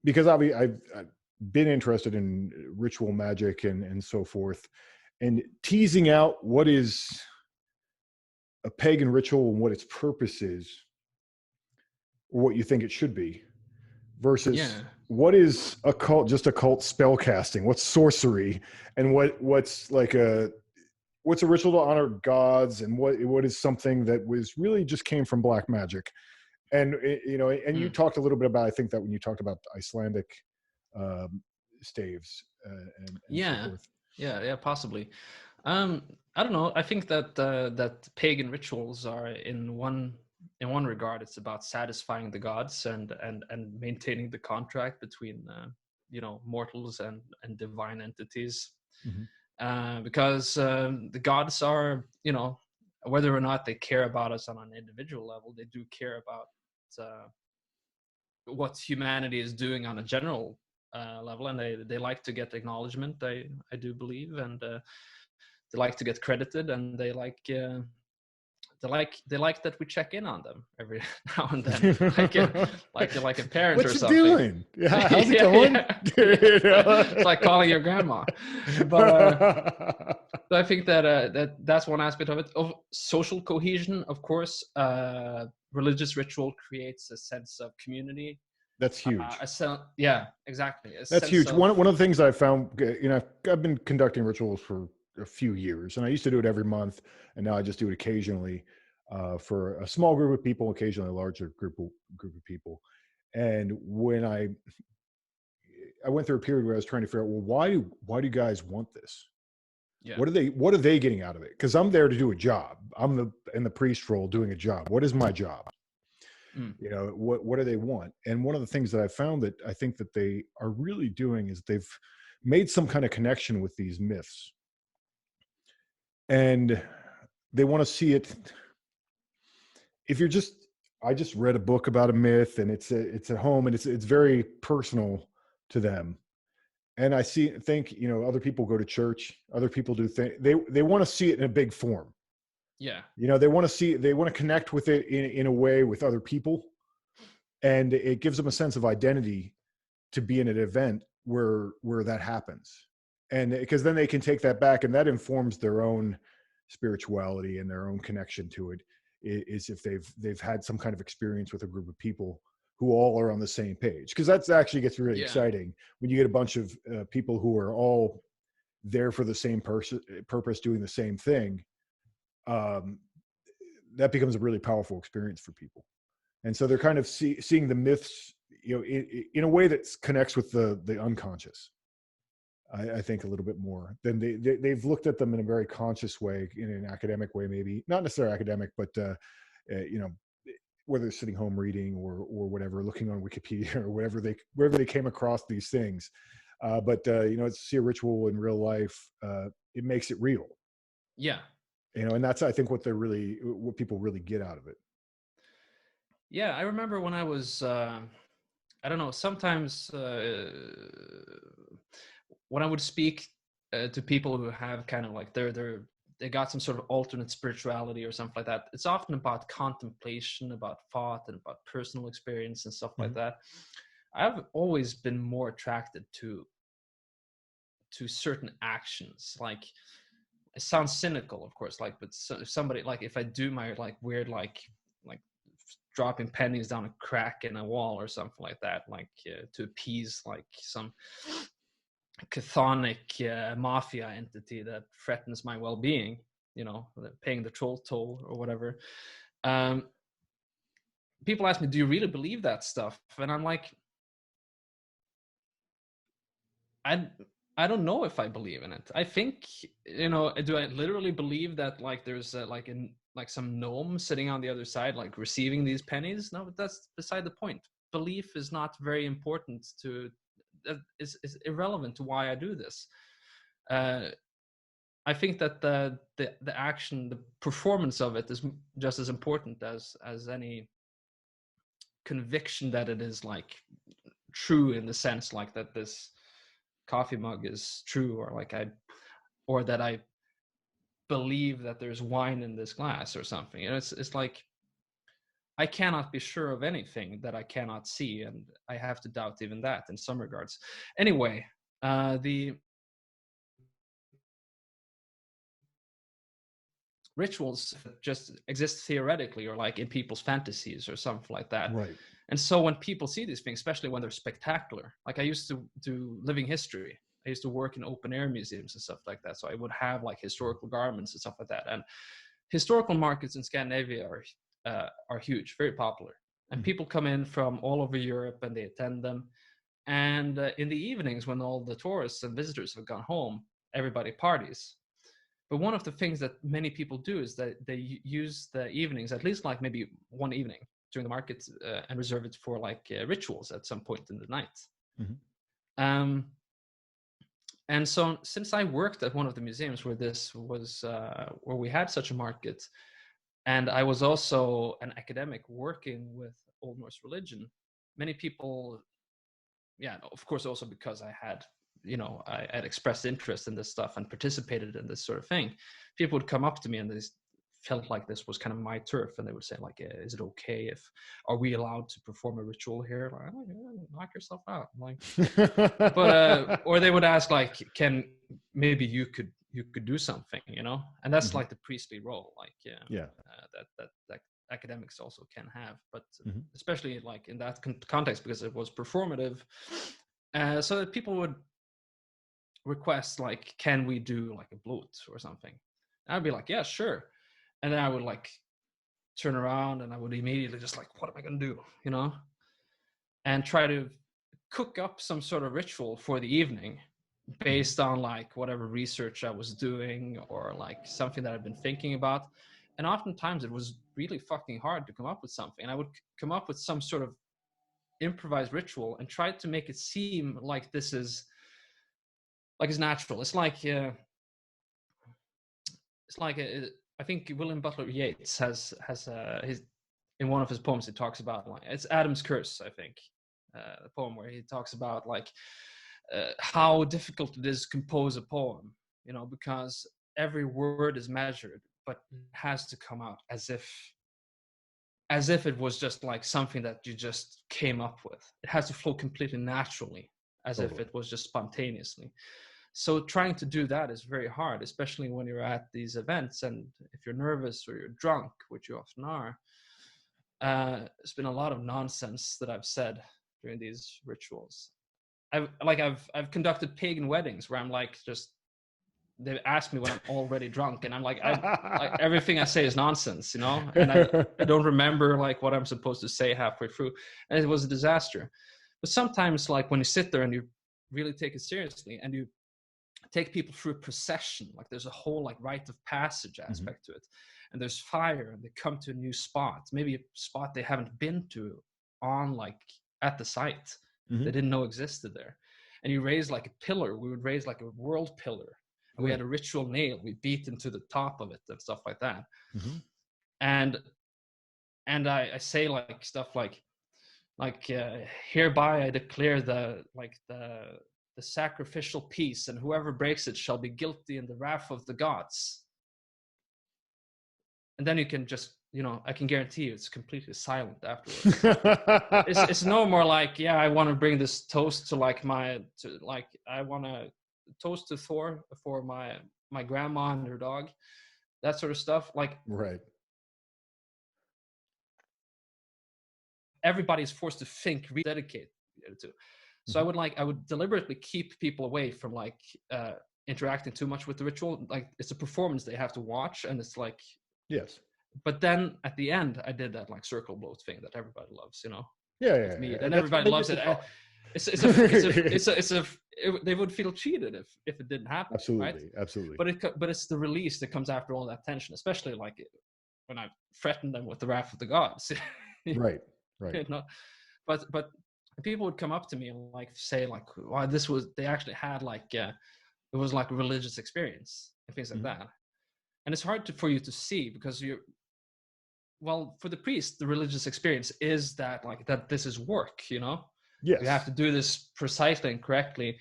because I've been interested in ritual magic and so forth, and teasing out what is a pagan ritual and what its purpose is, or what you think it should be, versus yeah, what is just occult spell casting, what's sorcery, and what's a ritual to honor gods, and what is something that was really just came from black magic. And you know, and you mm, talked a little bit about, I think that when you talked about Icelandic um, staves and so yeah, forth. yeah, possibly. Um, I don't know. I think that that pagan rituals are in one regard, it's about satisfying the gods and maintaining the contract between you know, mortals and divine entities. Mhm. Because the gods are, you know, whether or not they care about us on an individual level, they do care about uh, what humanity is doing on a general level, and they like to get acknowledgement. I do believe, and they like to get credited, and they like that we check in on them every now and then, like a parent What or you something. doing? Yeah, how's it Yeah, going? yeah, yeah. It's like calling your grandma. But so I think that that's one aspect of it. Of social cohesion, of course, religious ritual creates a sense of community. That's huge. Yeah, exactly. A That's sense huge. of One of the things I found, you know, I've been conducting rituals for a few years, and I used to do it every month, and now I just do it occasionally for a small group of people, occasionally a larger group of people. And when I went through a period where I was trying to figure out, well, why do guys want this? yeah, What are they getting out of it? Because I'm there to do a job. I'm in the priest role doing a job. What is my job? mm, You know, what do they want? And one of the things that I found that I think that they are really doing is they've made some kind of connection with these myths, and they want to see it. If you're just I just read a book about a myth, and it's at home, and it's very personal to them. And I think, you know, other people go to church, other people do things, they want to see it in a big form. yeah, You know, they want to connect with it in a way with other people, and it gives them a sense of identity to be in an event where that happens. And because then they can take that back, and that informs their own spirituality and their own connection to it, is if they've had some kind of experience with a group of people who all are on the same page. Because that's actually gets really yeah, exciting when you get a bunch of people who are all there for the same purpose, doing the same thing. um, that becomes a really powerful experience for people. And so they're kind of seeing the myths, you know, in a way that connects with the unconscious. I think a little bit more than they've looked at them in a very conscious way, in an academic way, maybe not necessarily academic, but you know, whether it's sitting home reading or whatever, looking on Wikipedia or wherever they came across these things. But you know, to see a ritual in real life, it makes it real. yeah, You know, and that's, I think, what people really get out of it. yeah. I remember when I was I don't know, sometimes when I would speak to people who have kind of like they got some sort of alternate spirituality or something like that, it's often about contemplation, about thought, and about personal experience and stuff like Mhm. that. I've always been more attracted to certain actions. Like, it sounds cynical, of course, like, but so, if somebody, like, if I do my like weird like dropping pennies down a crack in a wall or something like that, like to appease like some chthonic mafia entity that threatens my well-being, you know, paying the troll toll or whatever. People ask me, do you really believe that stuff? And I'm like, I don't know if I believe in it. I think, you know, do I literally believe that like there's like some gnome sitting on the other side, like receiving these pennies? No, but that's beside the point. Belief is not very important to, is irrelevant to why I do this. I think that the action, the performance of it is just as important as any conviction that it is like true, in the sense like that this coffee mug is true, or that I believe that there's wine in this glass or something. You know, it's like I cannot be sure of anything that I cannot see, and I have to doubt even that in some regards. Anyway, the rituals just exist theoretically, or like in people's fantasies or something like that. Right. And so when people see these things, especially when they're spectacular, like I used to do living history. I used to work in open air museums and stuff like that. So I would have like historical garments and stuff like that. And historical markets in Scandinavia are huge, very popular. And people come in from all over Europe and they attend them. And in the evenings, when all the tourists and visitors have gone home, everybody parties. But one of the things that many people do is that they use the evenings, at least like maybe one evening during the market, and reserve it for like rituals at some point in the night. Mm-hmm. And so since I worked at one of the museums where this was, where we had such a market, and I was also an academic working with Old Norse religion, many people, yeah, of course, also because I had, you know, I had expressed interest in this stuff and participated in this sort of thing, people would come up to me and they felt like this was kind of my turf, and they would say like, is it okay if, are we allowed to perform a ritual here? Like, oh, yeah, knock yourself out. I'm like, but or they would ask like, can maybe you could do something, you know? And that's like the priestly role, like that academics also can have, but especially like in that context, because it was performative, so that people would request like, can we do like a blot or something? And I'd be like, yeah, sure. And then I would like turn around and I would immediately just like, what am I going to do? You know, and try to cook up some sort of ritual for the evening based on like whatever research I was doing or like something that I've been thinking about. And oftentimes it was really fucking hard to come up with something. And I would come up with some sort of improvised ritual and try to make it seem like this is like it's natural. It's like I think William Butler Yeats has his, in one of his poems, he talks about like, it's Adam's Curse, I think, the poem where he talks about like how difficult it is to compose a poem, you know, because every word is measured, but it has to come out as if it was just like something that you just came up with. It has to flow completely naturally, as if it was just spontaneously. So trying to do that is very hard, especially when you're at these events and if you're nervous or you're drunk, which you often are. It's been a lot of nonsense that I've said during these rituals. I've conducted pagan weddings where I'm like, just, they ask me when I'm already drunk and I'm like, like everything I say is nonsense, you know, and I don't remember like what I'm supposed to say halfway through, and it was a disaster. But sometimes like when you sit there and you really take it seriously and you take people through a procession, like there's a whole like rite of passage aspect to it, and there's fire and they come to a new spot, maybe a spot they haven't been to on like at the site they didn't know existed there, and you raise like a pillar. We would raise like a world pillar, and we had a ritual nail we beat into the top of it and stuff like that. And I say like stuff like hereby I declare the sacrificial peace, and whoever breaks it shall be guilty in the wrath of the gods. And then you can just, you know, I can guarantee you it's completely silent afterwards. It's no more like, yeah, I want to bring this toast to like I want to toast to Thor for my grandma and her dog, that sort of stuff. Like, right. everybody's forced to think, rededicate to. So I would deliberately keep people away from like interacting too much with the ritual. Like it's a performance they have to watch, and it's like, yes. but then at the end I did that like circle blow thing that everybody loves, you know. Yeah, With me, yeah. and everybody loves it. They would feel cheated if it didn't happen. Absolutely, right? absolutely. But it's the release that comes after all that tension, especially like when I threatened them with the wrath of the gods. Right, right. You know? But people would come up to me and like say like, "Wow, this was." They actually had like it was like a religious experience and things like that. And it's hard for you to see because for the priest, the religious experience is that like that this is work, you know. Yes. You have to do this precisely and correctly.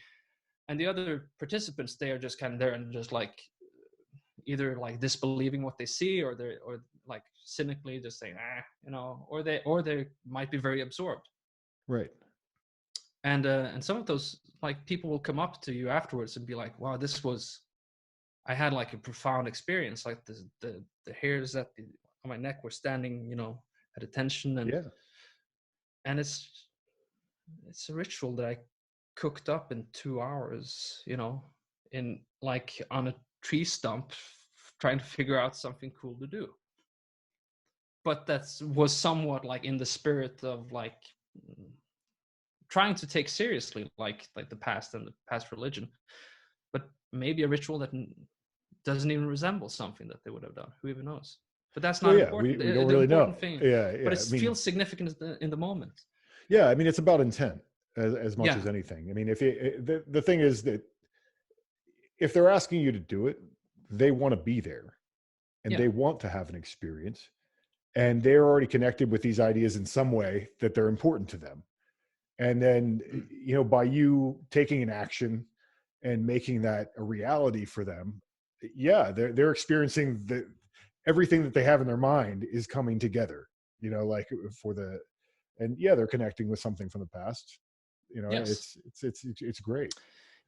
And the other participants, they are just kind of there and just like either like disbelieving what they see, or like cynically just saying, you know, or they might be very absorbed. Right. And some of those like people will come up to you afterwards and be like, wow, I had like a profound experience. Like the hairs on my neck were standing, you know, at attention, and it's a ritual that I cooked up in 2 hours, you know, in like on a tree stump, trying to figure out something cool to do. But that was somewhat like in the spirit of like trying to take seriously like the past and the past religion, but maybe a ritual that doesn't even resemble something that they would have done. Who even knows? But that's not important. We don't really know. Thing. Yeah, but it feels significant in the moment. Yeah, I mean, it's about intent as much as anything. I mean, if the thing is that if they're asking you to do it, they want to be there, and they want to have an experience, and they're already connected with these ideas in some way that they're important to them. And then, you know, by you taking an action and making that a reality for them, they're experiencing everything that they have in their mind is coming together, you know, like they're connecting with something from the past, you know. It's great.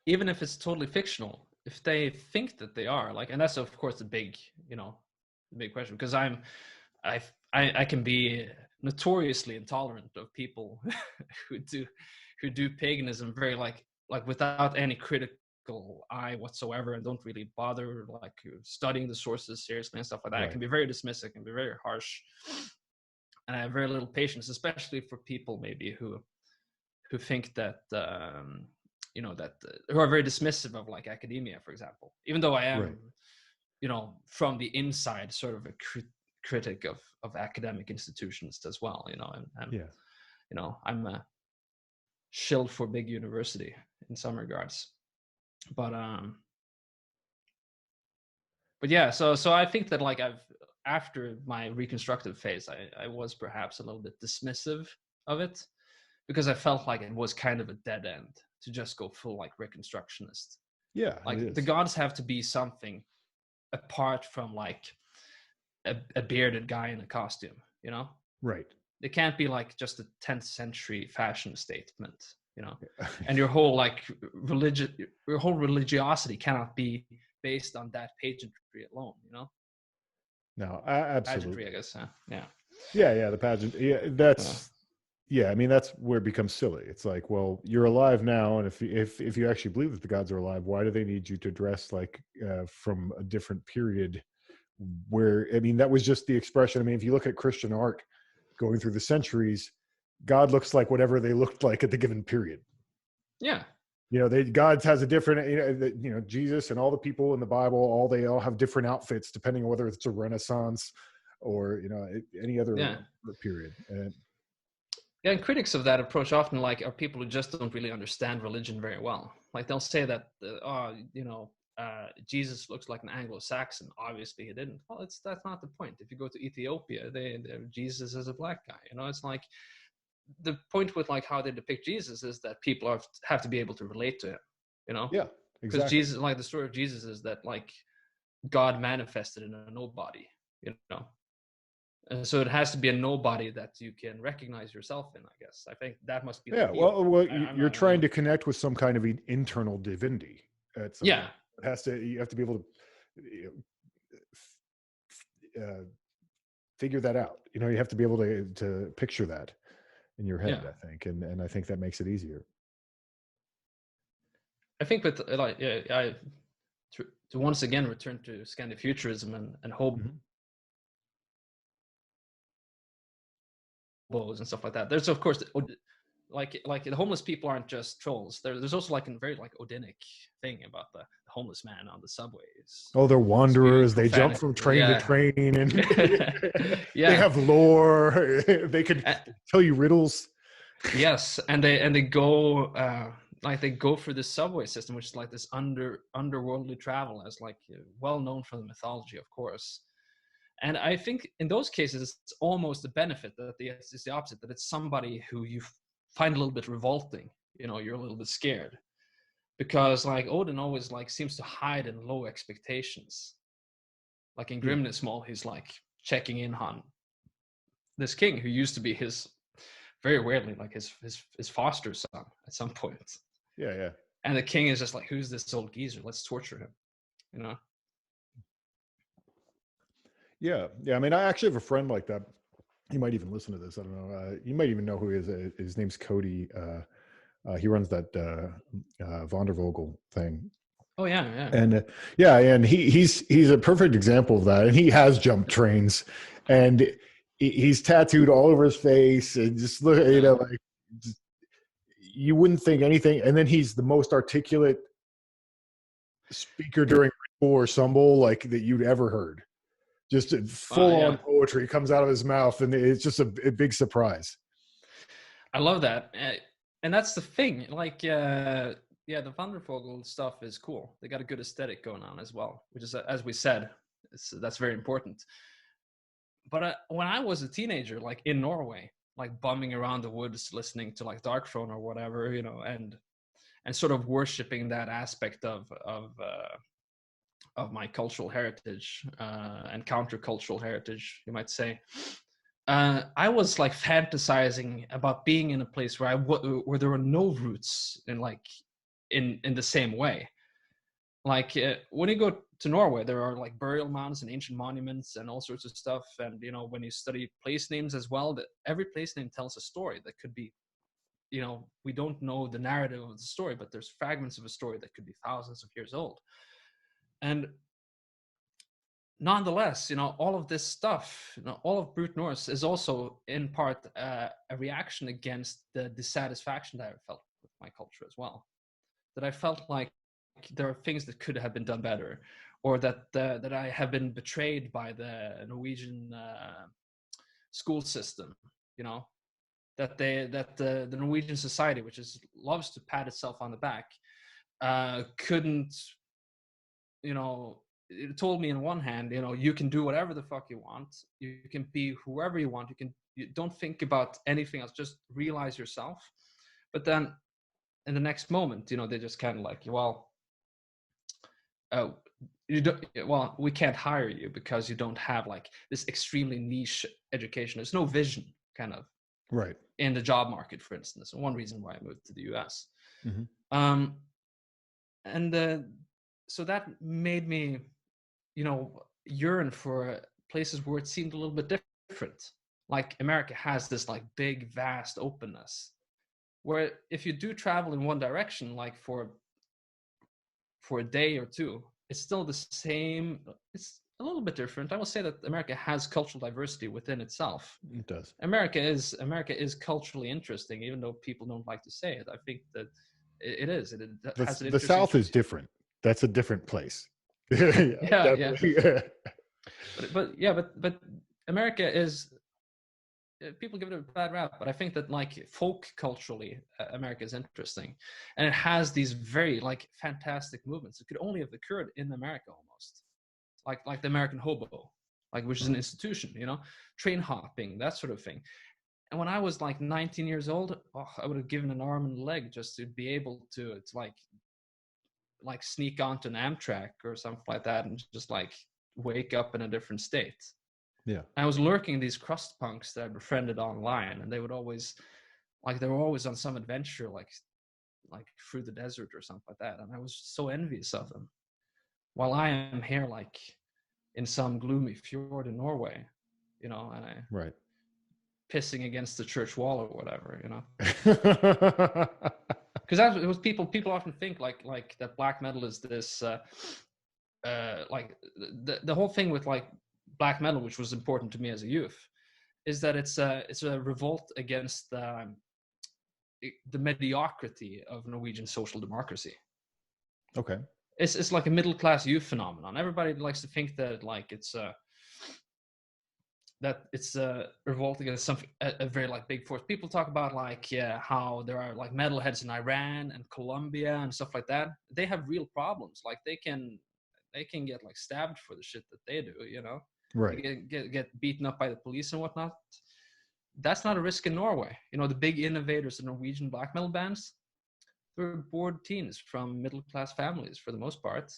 Even if it's totally fictional, if they think that they are like, and that's of course the big question, because I can be notoriously intolerant of people who do paganism very like without any critical eye whatsoever, and don't really bother like studying the sources seriously and stuff like that. Right. I can be very dismissive, can be very harsh, and I have very little patience, especially for people maybe who think that who are very dismissive of like academia, for example, even though I am you know, from the inside sort of a critic of academic institutions as well, you know, and you know, I'm a shill for big university in some regards, but yeah, so I think that like after my reconstructive phase, I was perhaps a little bit dismissive of it, because I felt like it was kind of a dead end to just go full like reconstructionist. Yeah, like the gods have to be something apart from like a bearded guy in a costume, you know? Right. They can't be like just a 10th century fashion statement, you know? And your whole like religiosity cannot be based on that pageantry alone, you know? No, absolutely. Pageantry, I guess. Yeah, the pageant. Yeah, I mean, that's where it becomes silly. It's like, well, you're alive now, and if you actually believe that the gods are alive, why do they need you to dress like from a different period? Where, I mean, that was just the expression. I mean, if you look at Christian art going through the centuries, God looks like whatever they looked like at the given period. Yeah. You know, God has a different, you know, Jesus and all the people in the Bible, they all have different outfits depending on whether it's a Renaissance or, you know, any other period. And critics of that approach often like are people who just don't really understand religion very well. Like they'll say that, Jesus looks like an Anglo-Saxon. Obviously he didn't. Well, that's not the point. If you go to Ethiopia, Jesus is a black guy. You know, it's like the point with like how they depict Jesus is that people have to be able to relate to him. You know? Yeah, exactly. Because Jesus, like the story of Jesus is that like God manifested in a nobody. You know. And so it has to be a nobody that you can recognize yourself in, I guess. I think that must be. Yeah, well, you're trying to connect with some kind of internal divinity. You have to be able to figure that out. You know, you have to be able to picture that. in your head, Yeah. I think, and I think that makes it easier. I think with like to once again return to Scandifuturism and hobos Mhm. and stuff like that. There's of course like the homeless people aren't just trolls. There's also like a very like Odinic thing about the homeless man on the subways Oh, they're spewing wanderers. They jump profanity. from train to Yeah, train, and they yeah. have lore. They could tell you riddles. Yes, and they go like they go for this subway system, which is like this underworldly travel, as like well known from the mythology, of course. And I think in those cases, it's almost a benefit that it's the opposite, that it's somebody who you find a little bit revolting. You know, you're a little bit scared because like Odin always like seems to hide in low expectations. Like in Yeah. Grimnismall, he's like checking in on this king who used to be his very weirdly like his foster son at some point. Yeah, yeah. And the king is just like, who's this old geezer? Let's torture him. You know? Yeah, yeah. I mean, I actually have a friend like that. He might even listen to this. I don't know. You might even know who he is. His name's Cody. He runs that Vondervogel thing. Oh yeah, yeah. And yeah, and he's a perfect example of that. And he has jumped trains, and he's tattooed all over his face, and just look, you know, like just, you wouldn't think anything. And then he's the most articulate speaker during or stumble like that you'd ever heard. Just full on poetry comes out of his mouth, and it's just a big surprise. I love that, and that's the thing. Like, yeah, the Vandervogel stuff is cool. They got a good aesthetic going on as well, which is, as we said, that's very important. But when I was a teenager, like in Norway, like bumming around the woods, listening to like Dark Throne or whatever, you know, and sort of worshiping that aspect of my cultural heritage and countercultural heritage, you might say. I was like fantasizing about being in a place where where there were no roots in like in the same way. Like when you go to Norway, there are like burial mounds and ancient monuments and all sorts of stuff. And you know, when you study place names as well, that every place name tells a story that could be, you know, we don't know the narrative of the story, but there's fragments of a story that could be thousands of years old. And nonetheless, you know, all of this stuff, you know, all of Brute Norse is also in part a reaction against the dissatisfaction that I felt with my culture as well. That I felt like there are things that could have been done better, or that I have been betrayed by the Norwegian school system. You know, that the Norwegian society, which loves to pat itself on the back, couldn't, you know. It told me in one hand, you know, you can do whatever the fuck you want. You can be whoever you want. You don't think about anything else. Just realize yourself. But then in the next moment, you know, they just kind of like, well, we can't hire you because you don't have like this extremely niche education. There's no vision kind of Right. in the job market, for instance. One reason why I moved to the US. Mm-hmm. So that made me, you know, yearn for places where it seemed a little bit different. Like America has this like big, vast openness, where if you do travel in one direction, like for a day or two, it's still the same. It's a little bit different. I will say that America has cultural diversity within itself. It does. America is culturally interesting, even though people don't like to say it. I think that it is. It has an the South is different. That's a different place. yeah. But America is, people give it a bad rap, but I think that like folk culturally, America is interesting, and it has these very like fantastic movements that could only have occurred in America, almost like the American hobo, like, which is an institution, you know, train hopping, that sort of thing. And when I was like 19 years old, I would have given an arm and a leg just to be able to like sneak onto an Amtrak or something like that and just like wake up in a different state. Yeah. I was lurking these crust punks that I befriended online, and they were always on some adventure, like through the desert or something like that. And I was so envious of them, while I am here like in some gloomy fjord in Norway, you know. And Right. pissing against the church wall or whatever, you know. Because it was people often think like that black metal is this like the whole thing with like black metal, which was important to me as a youth, is that it's a revolt against the mediocrity of Norwegian social democracy. Okay. It's like a middle class youth phenomenon. Everybody likes to think that like it's a revolt against something, a very like big force. People talk about like how there are like metalheads in Iran and Colombia and stuff like that. They have real problems. Like they can get like stabbed for the shit that they do, you know. Right. They get beaten up by the police and whatnot. That's not a risk in Norway. You know, the big innovators of Norwegian black metal bands, they're bored teens from middle class families for the most part.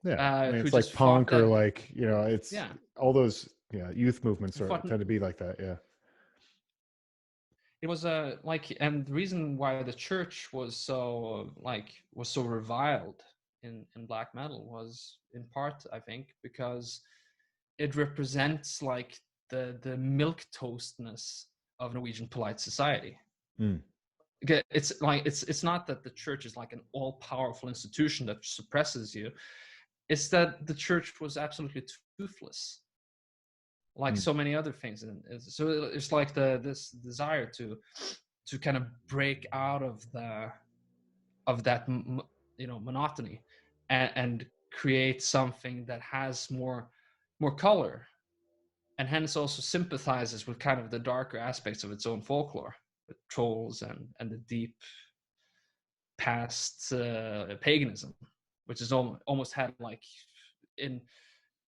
Yeah, I mean, who it's like just punk fought or that. like, you know, it's Yeah. all those youth movements Fought- tend to be like that. Yeah. It was like, and the reason why the church was so reviled in black metal was in part, I think, because it represents like the milk toastness of Norwegian polite society. Mm. It's like it's not that the church is like an all-powerful institution that suppresses you. It's that the church was absolutely toothless, like so many other things. And so it's like this desire to kind of break out of that monotony and create something that has more color, and hence also sympathizes with kind of the darker aspects of its own folklore, with trolls and the deep past paganism, which is almost had like in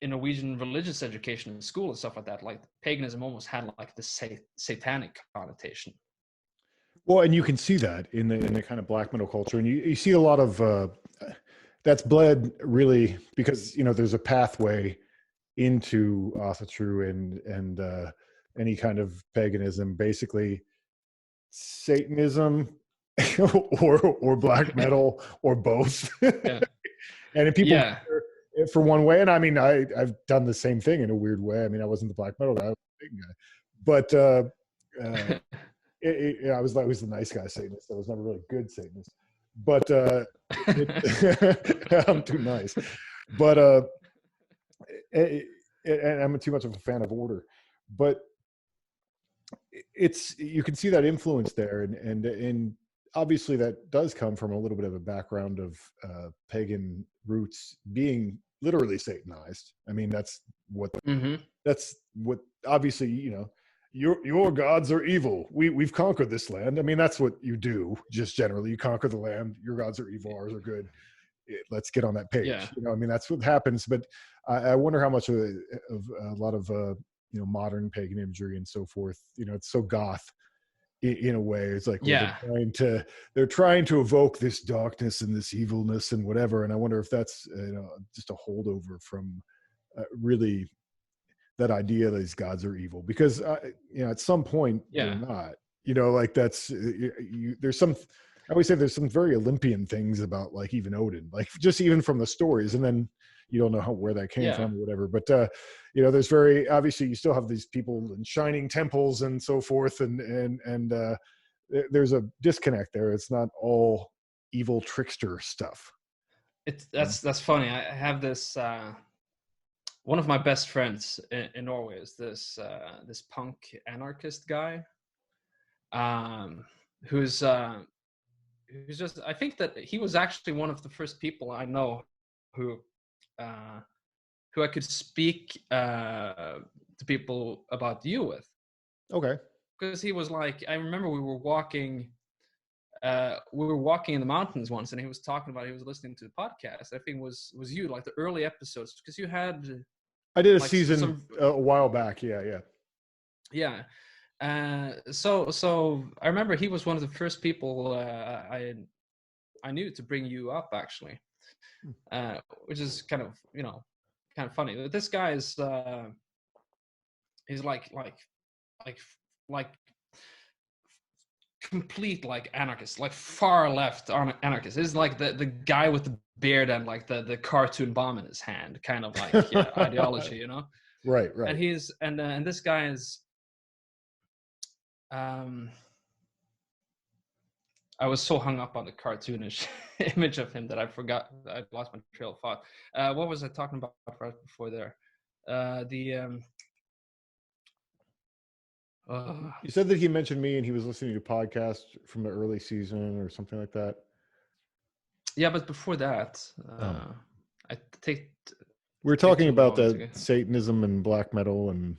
Norwegian religious education in school and stuff like that, like paganism almost had like the satanic connotation. Well, and you can see that in the kind of black metal culture, and you see a lot of that's bled really because, you know, there's a pathway into Athatru and any kind of paganism, basically Satanism or black metal or both. Yeah. And people Yeah. for one way, and I mean, I've done the same thing in a weird way. I mean, I wasn't the black metal guy, I was the big guy, but I was the nice guy Satanist. I was never really good Satanist, but I'm too nice. But and I'm too much of a fan of order. But you can see that influence there, and obviously that does come from a little bit of a background of pagan roots, being literally Satanized. I mean, that's what obviously, you know, your gods are evil. We've conquered this land. I mean, that's what you do. Just generally, you conquer the land. Your gods are evil. Ours are good. Let's get on that page. Yeah. You know, I mean, that's what happens. But I wonder how much of a lot of you know, modern pagan imagery and so forth. You know, it's so goth in a way. It's like, well, they're trying to evoke this darkness and this evilness and whatever. And I wonder if that's, you know, just a holdover from really that idea that these gods are evil, because you know, at some point they're not, you know, like that's there's some, I always say there's some very Olympian things about like even Odin, like just even from the stories, and then you don't know where that came from or whatever. But you know, there's very obviously you still have these people in shining temples and so forth, and there's a disconnect there. It's not all evil trickster stuff. That's funny. I have this one of my best friends in Norway is this punk anarchist guy, who's just, I think that he was actually one of the first people I know who I could speak to people about you with. Okay. Because he was like, I remember we were walking in the mountains once, and he was talking about, he was listening to the podcast. I think it was you, like the early episodes, because you had, I did a season a while back. Yeah. So I remember he was one of the first people I knew to bring you up, actually, which is kind of, you know, kind of funny. But this guy is he's like complete like anarchist, like far left anarchist. He's like the guy with the beard and like the cartoon bomb in his hand, kind of like ideology, you know. Right. And he's and this guy is I was so hung up on the cartoonish image of him that I lost my trail of thought. What was I talking about right before there? You said that he mentioned me and he was listening to podcasts from the early season or something like that. Yeah, but before that, I think we were talking about the Satanism and black metal and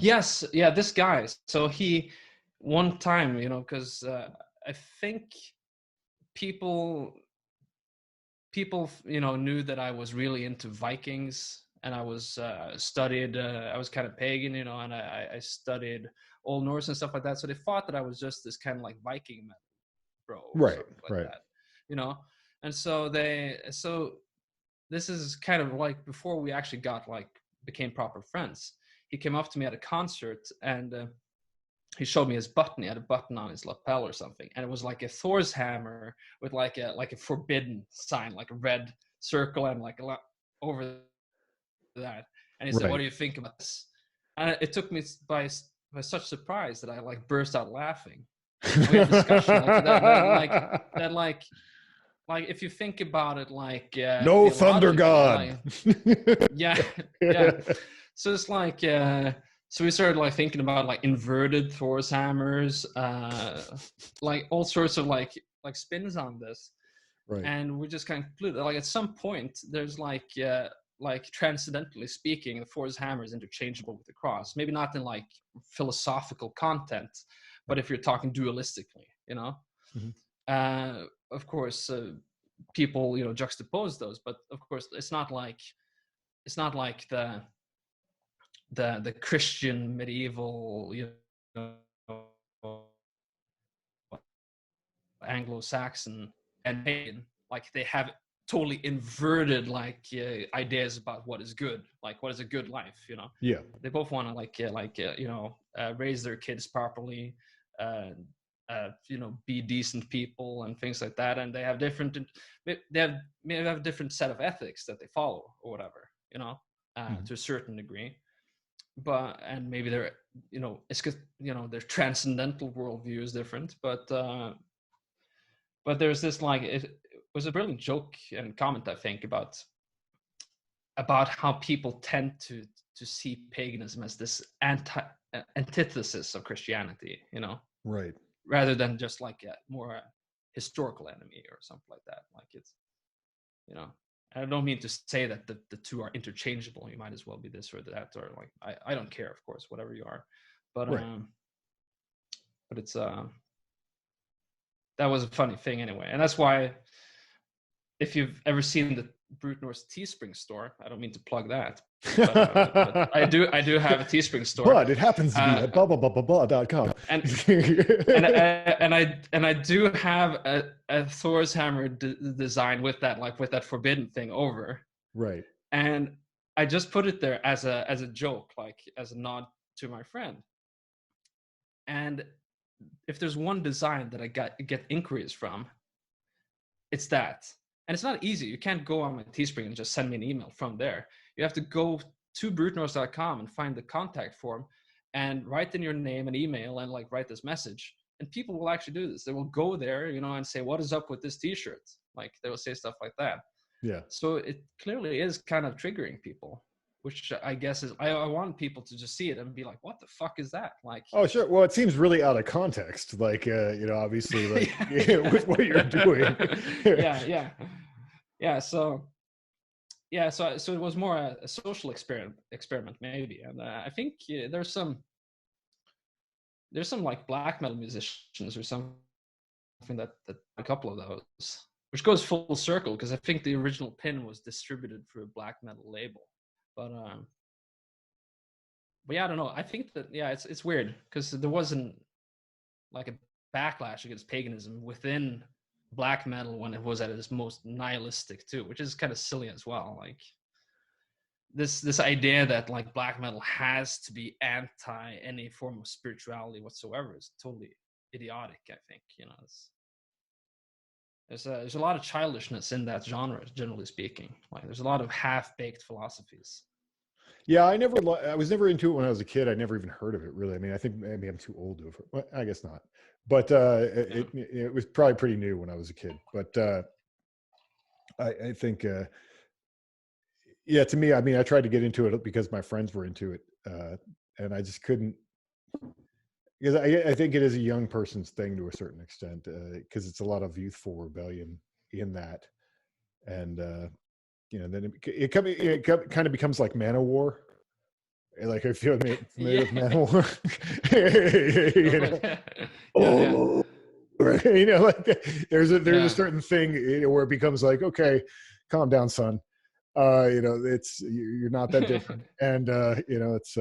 yes, yeah, this guy. So he one time, because I think people knew that I was really into Vikings, and I was studied. I was kind of pagan, and I studied Old Norse and stuff like that. So they thought that I was just this kind of like Viking metal bro, or right, something like right. that, And so this is kind of like before we actually became proper friends. He came up to me at a concert and he showed me his button. He had a button on his lapel or something, and it was like a Thor's hammer with like a forbidden sign, like a red circle and like a lot over that. And he said, "What do you think about this?" And it took me by such surprise that I like burst out laughing. And we had a discussion like if you think about it, like no thunder god, yeah. So it's like so we started like thinking about like inverted Thor's hammers, like all sorts of like spins on this, right? And we just kind of concluded like at some point there's like transcendentally speaking, the Thor's hammer is interchangeable with the cross. Maybe not in like philosophical content, but if you're talking dualistically, Mm-hmm. Of course, people juxtapose those, but of course it's not like the Christian medieval Anglo-Saxon and pagan, like they have totally inverted like ideas about what is good, like what is a good life. Yeah, they both want to raise their kids properly, be decent people and things like that, and they have maybe have a different set of ethics that they follow or whatever, mm-hmm. to a certain degree. And maybe they're it's because their transcendental worldview is different, but there's this like it was a brilliant joke and comment, I think, about how people tend to see paganism as this antithesis of Christianity, right, rather than just like a more historical enemy or something like that. Like it's, I don't mean to say that the two are interchangeable. You might as well be this or that, or like I don't care, of course, whatever you are, but right. but it's that was a funny thing anyway, and that's why if you've ever seen the Brute Norse Teespring store, I don't mean to plug that, but I do have a Teespring store. But it happens to be at blah.com. And I do have a Thor's hammer design with that forbidden thing over. Right. And I just put it there as a joke, like as a nod to my friend. And if there's one design that I get inquiries from, it's that. And it's not easy. You can't go on my Teespring and just send me an email from there. You have to go to brutenorse.com and find the contact form and write in your name and email and like write this message. And people will actually do this. They will go there, and say, "What is up with this t-shirt?" Like they will say stuff like that. Yeah. So it clearly is kind of triggering people, which I guess is, I want people to just see it and be like, "What the fuck is that?" Like, oh, sure. Well, it seems really out of context. Like, obviously, like with what you're doing. Yeah. So it was more a social experiment maybe, and I think there's some like black metal musicians or something that a couple of those, which goes full circle because I think the original pin was distributed through a black metal label, but yeah, I don't know. I think that it's weird because there wasn't like a backlash against paganism within black metal when it was at its most nihilistic too, which is kind of silly as well. Like this idea that like black metal has to be anti any form of spirituality whatsoever is totally idiotic. I think there's a lot of childishness in that genre, generally speaking. Like there's a lot of half-baked philosophies. Yeah, I was never into it when I was a kid. I never even heard of it really. I mean, I think maybe I'm too old to have. Well, I guess not. But Yeah. it was probably pretty new when I was a kid. But I think yeah, to me, I mean, I tried to get into it because my friends were into it, and I just couldn't. Because I think it is a young person's thing to a certain extent, because it's a lot of youthful rebellion in that, and then it kind of becomes like Man-O-War. Like if you're familiar with Yeah. Man-O-War, you know, Yeah. oh, right, like there's a Yeah. certain thing, where it becomes like, okay, calm down, son. It's you're not that different, and it's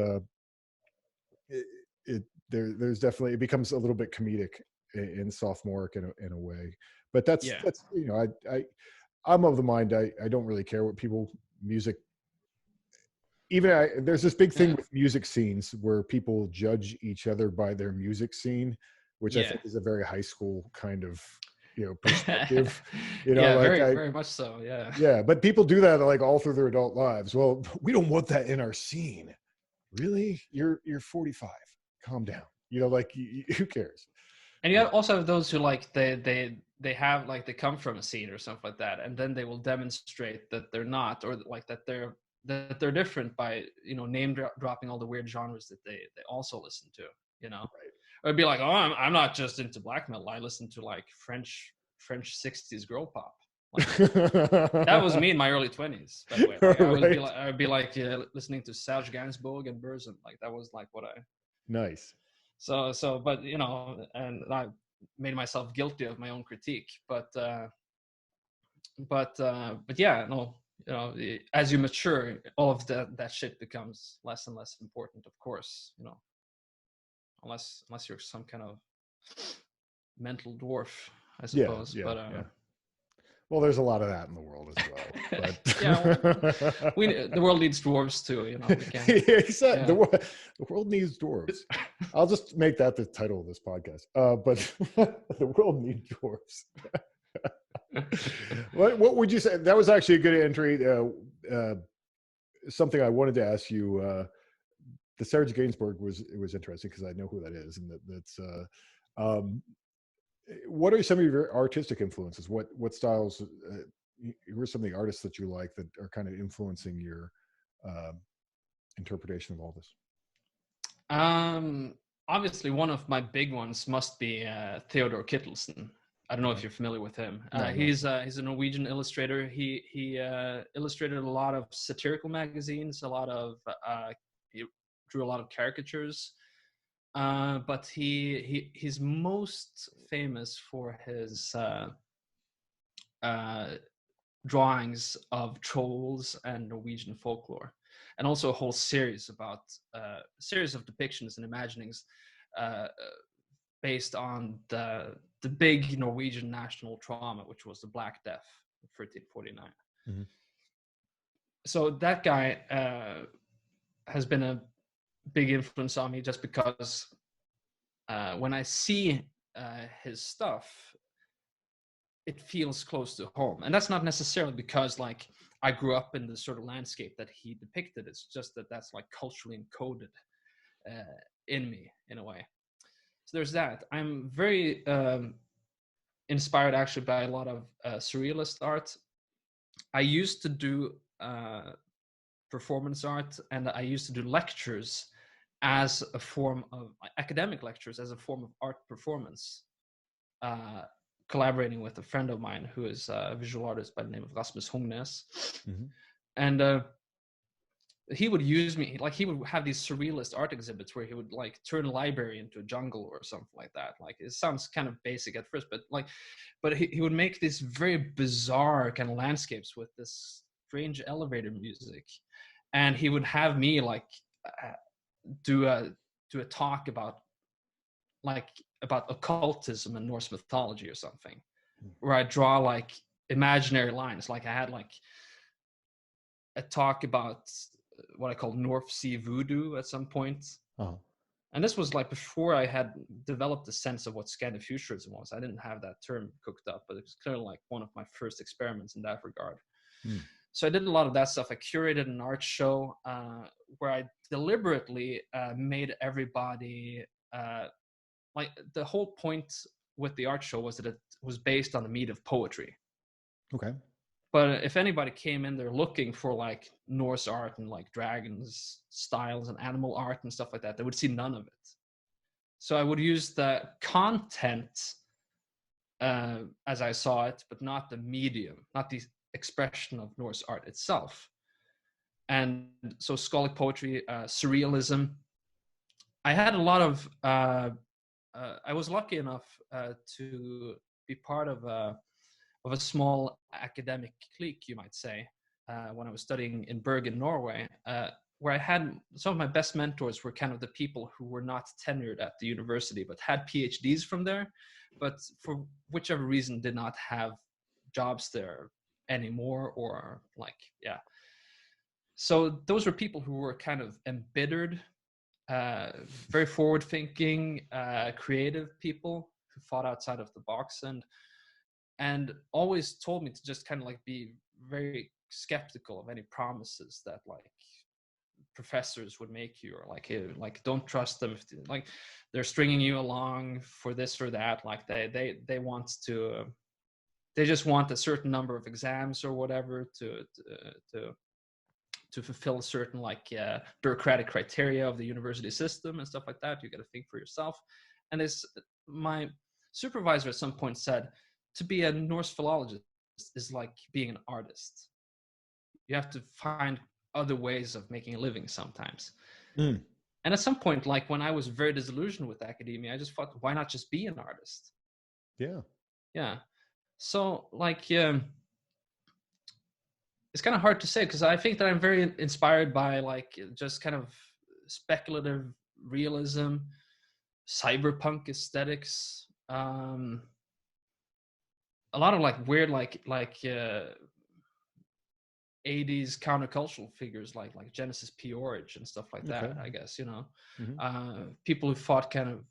it, there's definitely, it becomes a little bit comedic in sophomoric in a way, but that's Yeah. I'm of the mind, I don't really care what people music. There's this big thing Yeah. with music scenes where people judge each other by their music scene, which I Yeah. think is a very high school kind of perspective. Yeah, Like very, very much so. Yeah. yeah, but people do that like all through their adult lives. Well, we don't want that in our scene. Really? You're 45. Calm down. Like who cares? And you also have those who like they have like they come from a scene or something like that, and then they will demonstrate that they're not, or like that they're different by dropping all the weird genres that they also listen to. Right. Or it'd be like, oh, I'm not just into black metal. I listen to like French 60s girl pop. Like that was me in my early 20s, by the way. Like I would be like listening to Serge Gainsbourg and Burzum. Like that was like what I. Nice. So, but and I made myself guilty of my own critique. But yeah, no, as you mature, all of that shit becomes less and less important, of course. Unless you're some kind of mental dwarf, I suppose. Yeah, But yeah. Well, there's a lot of that in the world as well. But yeah, the world needs dwarves too. We can't. Exactly. Yeah. The world needs dwarves. I'll just make that the title of this podcast. But the world needs dwarves. What would you say? That was actually a good entry. Something I wanted to ask you. The Serge Gainsbourg was interesting because I know who that is, and that's. What are some of your artistic influences? What styles? Who are some of the artists that you like that are kind of influencing your interpretation of all this? Obviously, one of my big ones must be Theodore Kittleson. I don't know if you're familiar with him. No. He's a Norwegian illustrator. He illustrated a lot of satirical magazines. He drew a lot of caricatures. But he's most famous for his drawings of trolls and Norwegian folklore, and also a whole series of depictions and imaginings based on the big Norwegian national trauma, which was the Black Death of 1349. Mm-hmm. So that guy has been a big influence on me, just because when I see his stuff, it feels close to home. And that's not necessarily because like I grew up in the sort of landscape that he depicted. It's just that's like culturally encoded in me in a way. So there's that. I'm very inspired actually by a lot of surrealist art. I used to do performance art, and I used to do lectures as a form of academic lectures, as a form of art performance, collaborating with a friend of mine who is a visual artist by the name of Rasmus Hungnes. Mm-hmm. And he would use me, like he would have these surrealist art exhibits where he would like turn a library into a jungle or something like that. Like it sounds kind of basic at first, but he would make these very bizarre kind of landscapes with this strange elevator music. And he would have me like do a talk about occultism and Norse mythology or something, where I draw like imaginary lines. Like I had like a talk about what I call North Sea voodoo at some point. Oh. And this was like before I had developed a sense of what Scandifuturism was. I didn't have that term cooked up, but it was clearly like one of my first experiments in that regard. So I did a lot of that stuff. I curated an art show where I deliberately made everybody like the whole point with the art show was that it was based on the meat of poetry. Okay. But if anybody came in there looking for like Norse art and like dragons styles and animal art and stuff like that, they would see none of it. So I would use the content as I saw it, but not the medium, not the expression of Norse art itself. And so Skaldic poetry, surrealism. I had a lot of, I was lucky enough to be part of a small academic clique, you might say, when I was studying in Bergen, Norway, where I had some of my best mentors were kind of the people who were not tenured at the university, but had PhDs from there, but for whichever reason did not have jobs there anymore, or like, yeah. So those were people who were kind of embittered, very forward-thinking, creative people who thought outside of the box, and always told me to just kind of like be very skeptical of any promises that like professors would make you, or like don't trust them if like they're stringing you along for this or that. Like they want to, they just want a certain number of exams or whatever to fulfill certain like bureaucratic criteria of the university system and stuff like that. You got to think for yourself. And my supervisor at some point said, to be a Norse philologist is like being an artist. You have to find other ways of making a living sometimes. And at some point, like when I was very disillusioned with academia, I just thought, why not just be an artist? Yeah. So like, it's kind of hard to say, because I think that I'm very inspired by like just kind of speculative realism, cyberpunk aesthetics, a lot of like weird like 80s countercultural figures like Genesis P. Orridge and stuff like that. I guess, you know, people who thought kind of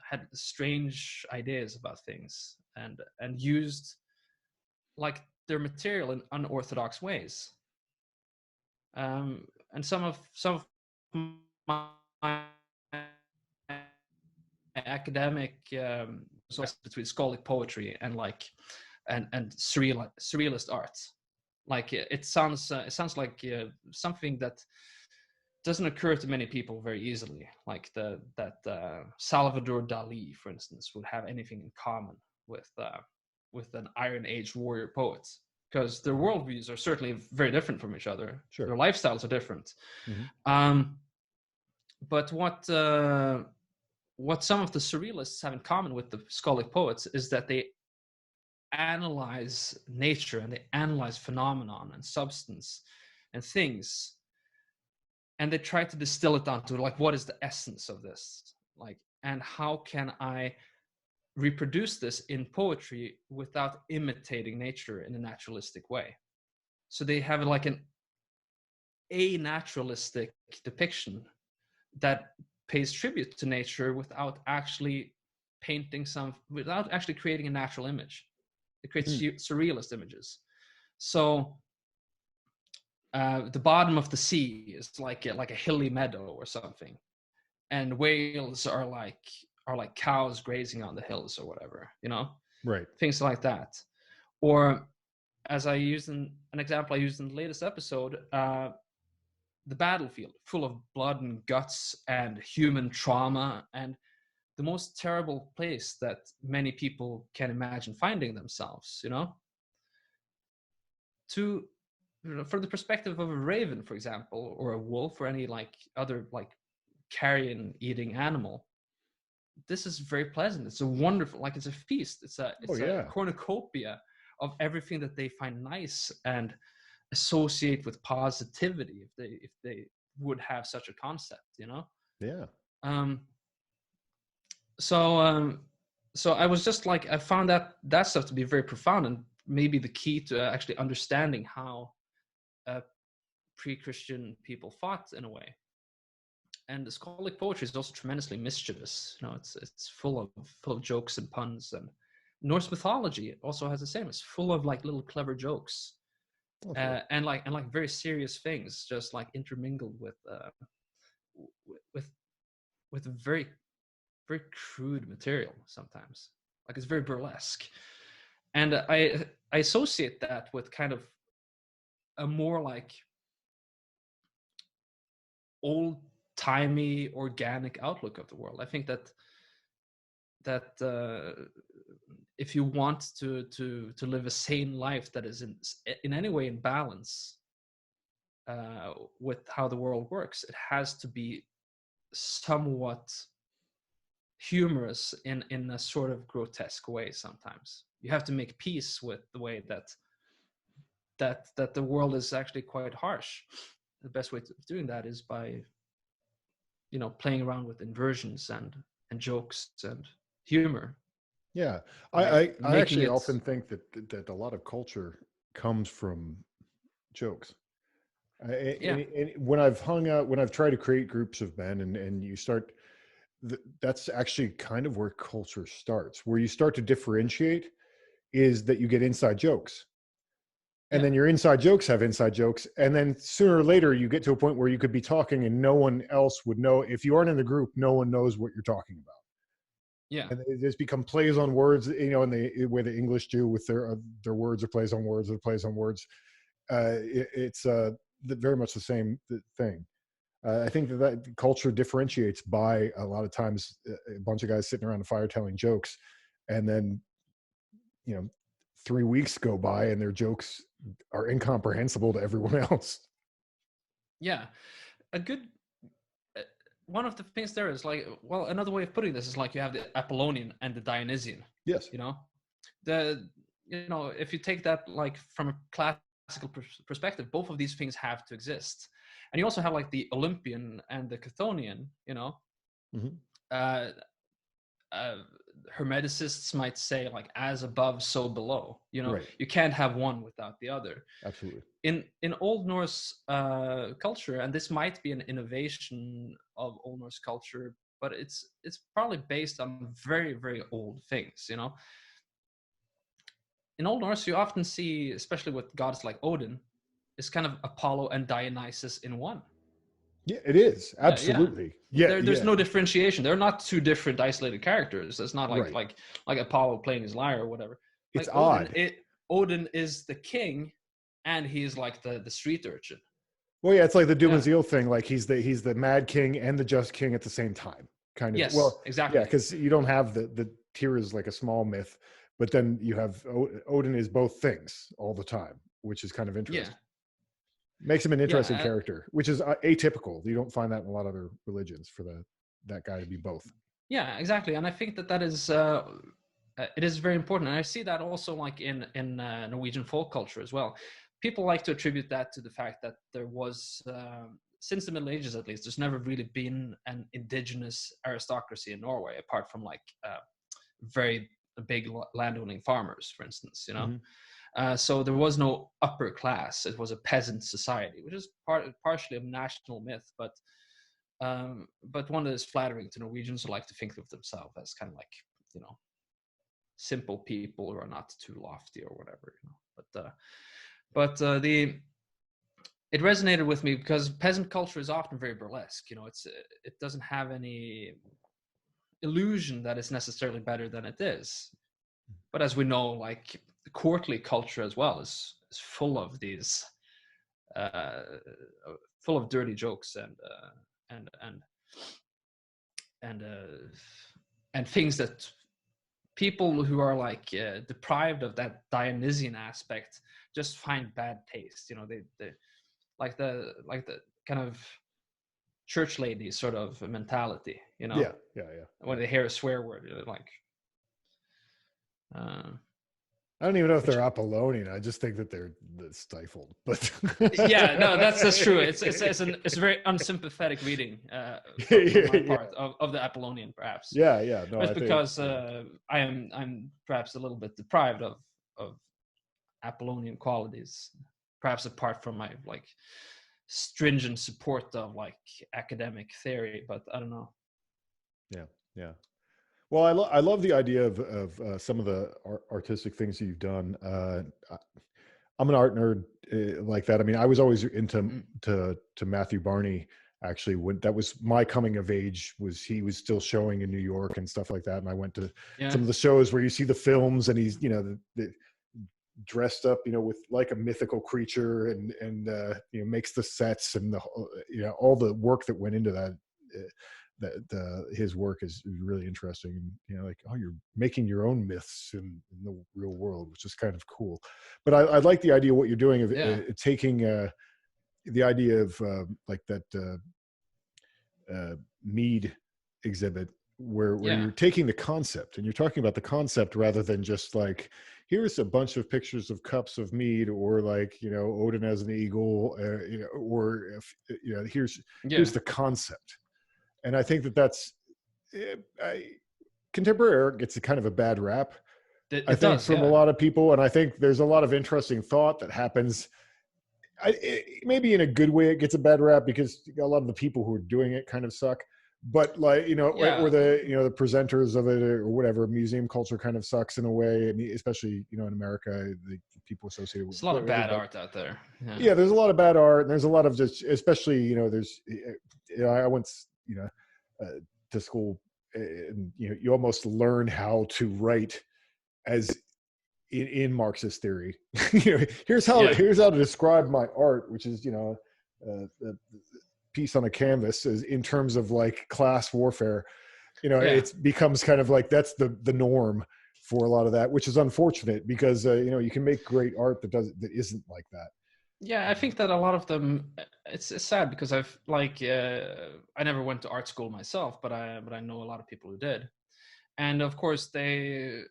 had strange ideas about things and used like their material in unorthodox ways. And some of my academic between Skaldic poetry and like and surrealist art. Like it sounds like something that doesn't occur to many people very easily. Like that Salvador Dali, for instance, would have anything in common with an Iron Age warrior poet, because their worldviews are certainly very different from each other. Sure. Their lifestyles are different. But what some of the surrealists have in common with the Skaldic poets is that they analyze nature and they analyze phenomenon and substance and things, and they try to distill it down to like, what is the essence of this, like, and how can I reproduce this in poetry without imitating nature in a naturalistic way. So they have like a naturalistic depiction that pays tribute to nature without actually without actually creating a natural image. It creates surrealist images. So the bottom of the sea is like a hilly meadow or something, and whales are like cows grazing on the hills or whatever, you know, Right? Things like that. Or as I used in an example I used in the latest episode, the battlefield full of blood and guts and human trauma, and the most terrible place that many people can imagine finding themselves, you know. From the perspective of a raven, for example, or a wolf, or any like other like carrion eating animal, this is very pleasant. It's a wonderful, like it's a feast. It's a cornucopia of everything that they find nice and associate with positivity, if they would have such a concept, you know. So I was just like, I found that stuff to be very profound, and maybe the key to actually understanding how pre-Christian people thought in a way. And the Skaldic poetry is also tremendously mischievous. You know, it's full of jokes and puns. And Norse mythology also has the same. It's full of like little clever jokes. and very serious things, just like intermingled with with very very crude material sometimes. Like it's very burlesque, and I associate that with kind of a more like old timey organic outlook of the world. I think that if you want to live a sane life that is in any way in balance with how the world works, it has to be somewhat humorous in a sort of grotesque way. Sometimes you have to make peace with the way that the world is actually quite harsh. The best way of doing that is by playing around with inversions and jokes and humor. Yeah, Right? I Making actually it, often think that a lot of culture comes from jokes. yeah, And when I've hung out, when I've tried to create groups of men, and you start, that's actually kind of where culture starts. Where you start to differentiate is that you get inside jokes. And yeah, then your inside jokes have inside jokes. And then sooner or later, you get to a point where you could be talking and no one else would know. If you aren't in the group, no one knows what you're talking about. yeah, And it just become plays on words, and the way the English do with their words, or plays on words, or plays on words. It's very much the same thing. I think that culture differentiates by a lot of times a bunch of guys sitting around a fire telling jokes, and then 3 weeks go by and their jokes are incomprehensible to everyone else. yeah. A good one of the things there is like, well, another way of putting this is like you have the Apollonian and the Dionysian. Yes. If you take that like from a classical perspective, both of these things have to exist. And you also have like the Olympian and the Chthonian. Mm-hmm. Hermeticists might say like as above so below. Right. You can't have one without the other. Absolutely. In Old Norse culture, and this might be an innovation of Old Norse culture, but it's probably based on very very old things. In Old Norse, you often see, especially with gods like Odin, is kind of Apollo and Dionysus in one. Yeah, it is. Absolutely. Yeah. There's no differentiation. They're not two different isolated characters. It's not like Right. like Apollo playing his lyre or whatever. It's Like odd. Odin is the king, and he's like the street urchin. Well, yeah, it's like the Dumaziel thing. Like he's the mad king and the just king at the same time, kind of. Yes, well, exactly. Yeah, because you don't have the Tyr is like a small myth, but then you have Odin is both things all the time, which is kind of interesting. Makes him an interesting character, which is atypical. You don't find that in a lot of other religions for that guy to be both. Yeah, exactly. And I think that is it is very important. And I see that also like in Norwegian folk culture as well. People like to attribute that to the fact that there was, since the Middle Ages at least, there's never really been an indigenous aristocracy in Norway, apart from like very big landowning farmers, for instance, Mm-hmm. So there was no upper class. It was a peasant society, which is partially a national myth, but one that is flattering to Norwegians who like to think of themselves as kind of like, simple people who are not too lofty or whatever, But it resonated with me because peasant culture is often very burlesque. It doesn't have any illusion that it's necessarily better than it is. But as we know, like the courtly culture as well is full of these, full of dirty jokes and things that people who are like deprived of that Dionysian aspect just find bad taste. They like the kind of church lady sort of mentality. Yeah. When they hear a swear word, like. I don't even know if they're Apollonian. I just think that they're stifled. But yeah, no, that's true. It's a very unsympathetic reading from my part of the Apollonian, perhaps. Yeah. No, it's because I'm perhaps a little bit deprived of Apollonian qualities, perhaps apart from my like stringent support of like academic theory. But I don't know. Yeah. Well, I love the idea of some of the artistic things that you've done. I'm an art nerd like that. I mean, I was always into Mm. to Matthew Barney. Actually, when that was my coming of age, was he was still showing in New York and stuff like that. And I went to Yeah. some of the shows where you see the films, and he's dressed up, with like a mythical creature, and makes the sets and the all the work that went into that. His work is really interesting, and like, oh, you're making your own myths in the real world, which is kind of cool. But I like the idea of what you're doing of Yeah. taking the idea of like that mead exhibit where Yeah. you're taking the concept and you're talking about the concept rather than just like, here's a bunch of pictures of cups of mead, or like, Odin as an eagle, or if, Yeah. here's the concept. And I think that's contemporary art gets a kind of a bad rap, I It think, does. from a Yeah. lot of people. And I think there's a lot of interesting thought that happens. Maybe in a good way it gets a bad rap because a lot of the people who are doing it kind of suck. But like, or Yeah. the presenters of it or whatever, museum culture kind of sucks in a way. I mean, especially in America, the people associated with There's a lot of whatever. bad But art out there. Yeah. yeah, there's a lot of bad art, and there's a lot of just, especially there's, I went uh, to school, and you almost learn how to write as in Marxist theory. Here's how Yeah. to describe my art, which is a piece on a canvas, is in terms of like class warfare. Yeah. It becomes kind of like that's the norm for a lot of that, which is unfortunate because you can make great art that isn't like that. Yeah, I think that a lot of them, it's sad because I've like I never went to art school myself, but I know a lot of people who did, and of course they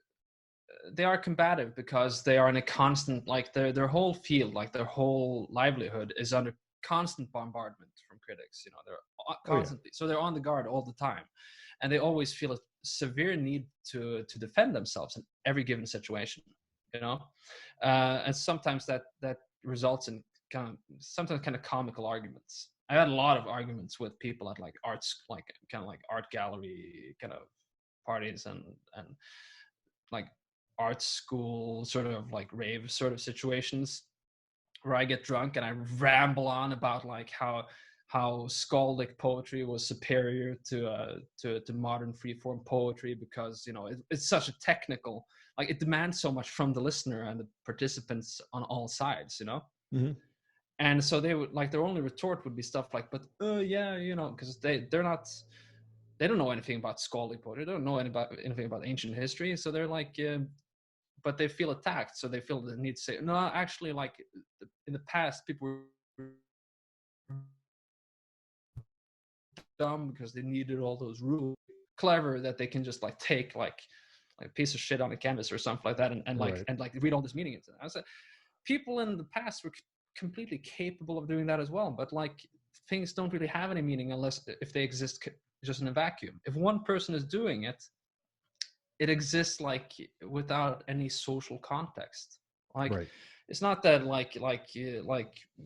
are combative because they are in a constant, like their whole field, like their whole livelihood is under constant bombardment from critics. They're Oh yeah, constantly, so they're on the guard all the time, and they always feel a severe need to defend themselves in every given situation. You know, and sometimes that results in sometimes kind of comical arguments. I had a lot of arguments with people at like arts, like kind of like art gallery kind of parties and like art school sort of like rave sort of situations where I get drunk and I ramble on about like how skaldic poetry was superior to modern freeform poetry because it's such a technical, like it demands so much from the listener and the participants on all sides. mm-hmm. And so they would, like, their only retort would be stuff like, but yeah, because they don't know anything about skaldic poetry, they don't know anything about ancient history, so they're like but they feel attacked, so they feel the need to say, no, actually, like in the past, people were dumb because they needed all those rules. Clever that they can just like take like a piece of shit on a canvas or something like that, and Right. read all this meaning into it. I said, people in the past were completely capable of doing that as well, but like things don't really have any meaning unless if they exist just in a vacuum. If one person is doing it, it exists like without any social context. Like Right. it's not that like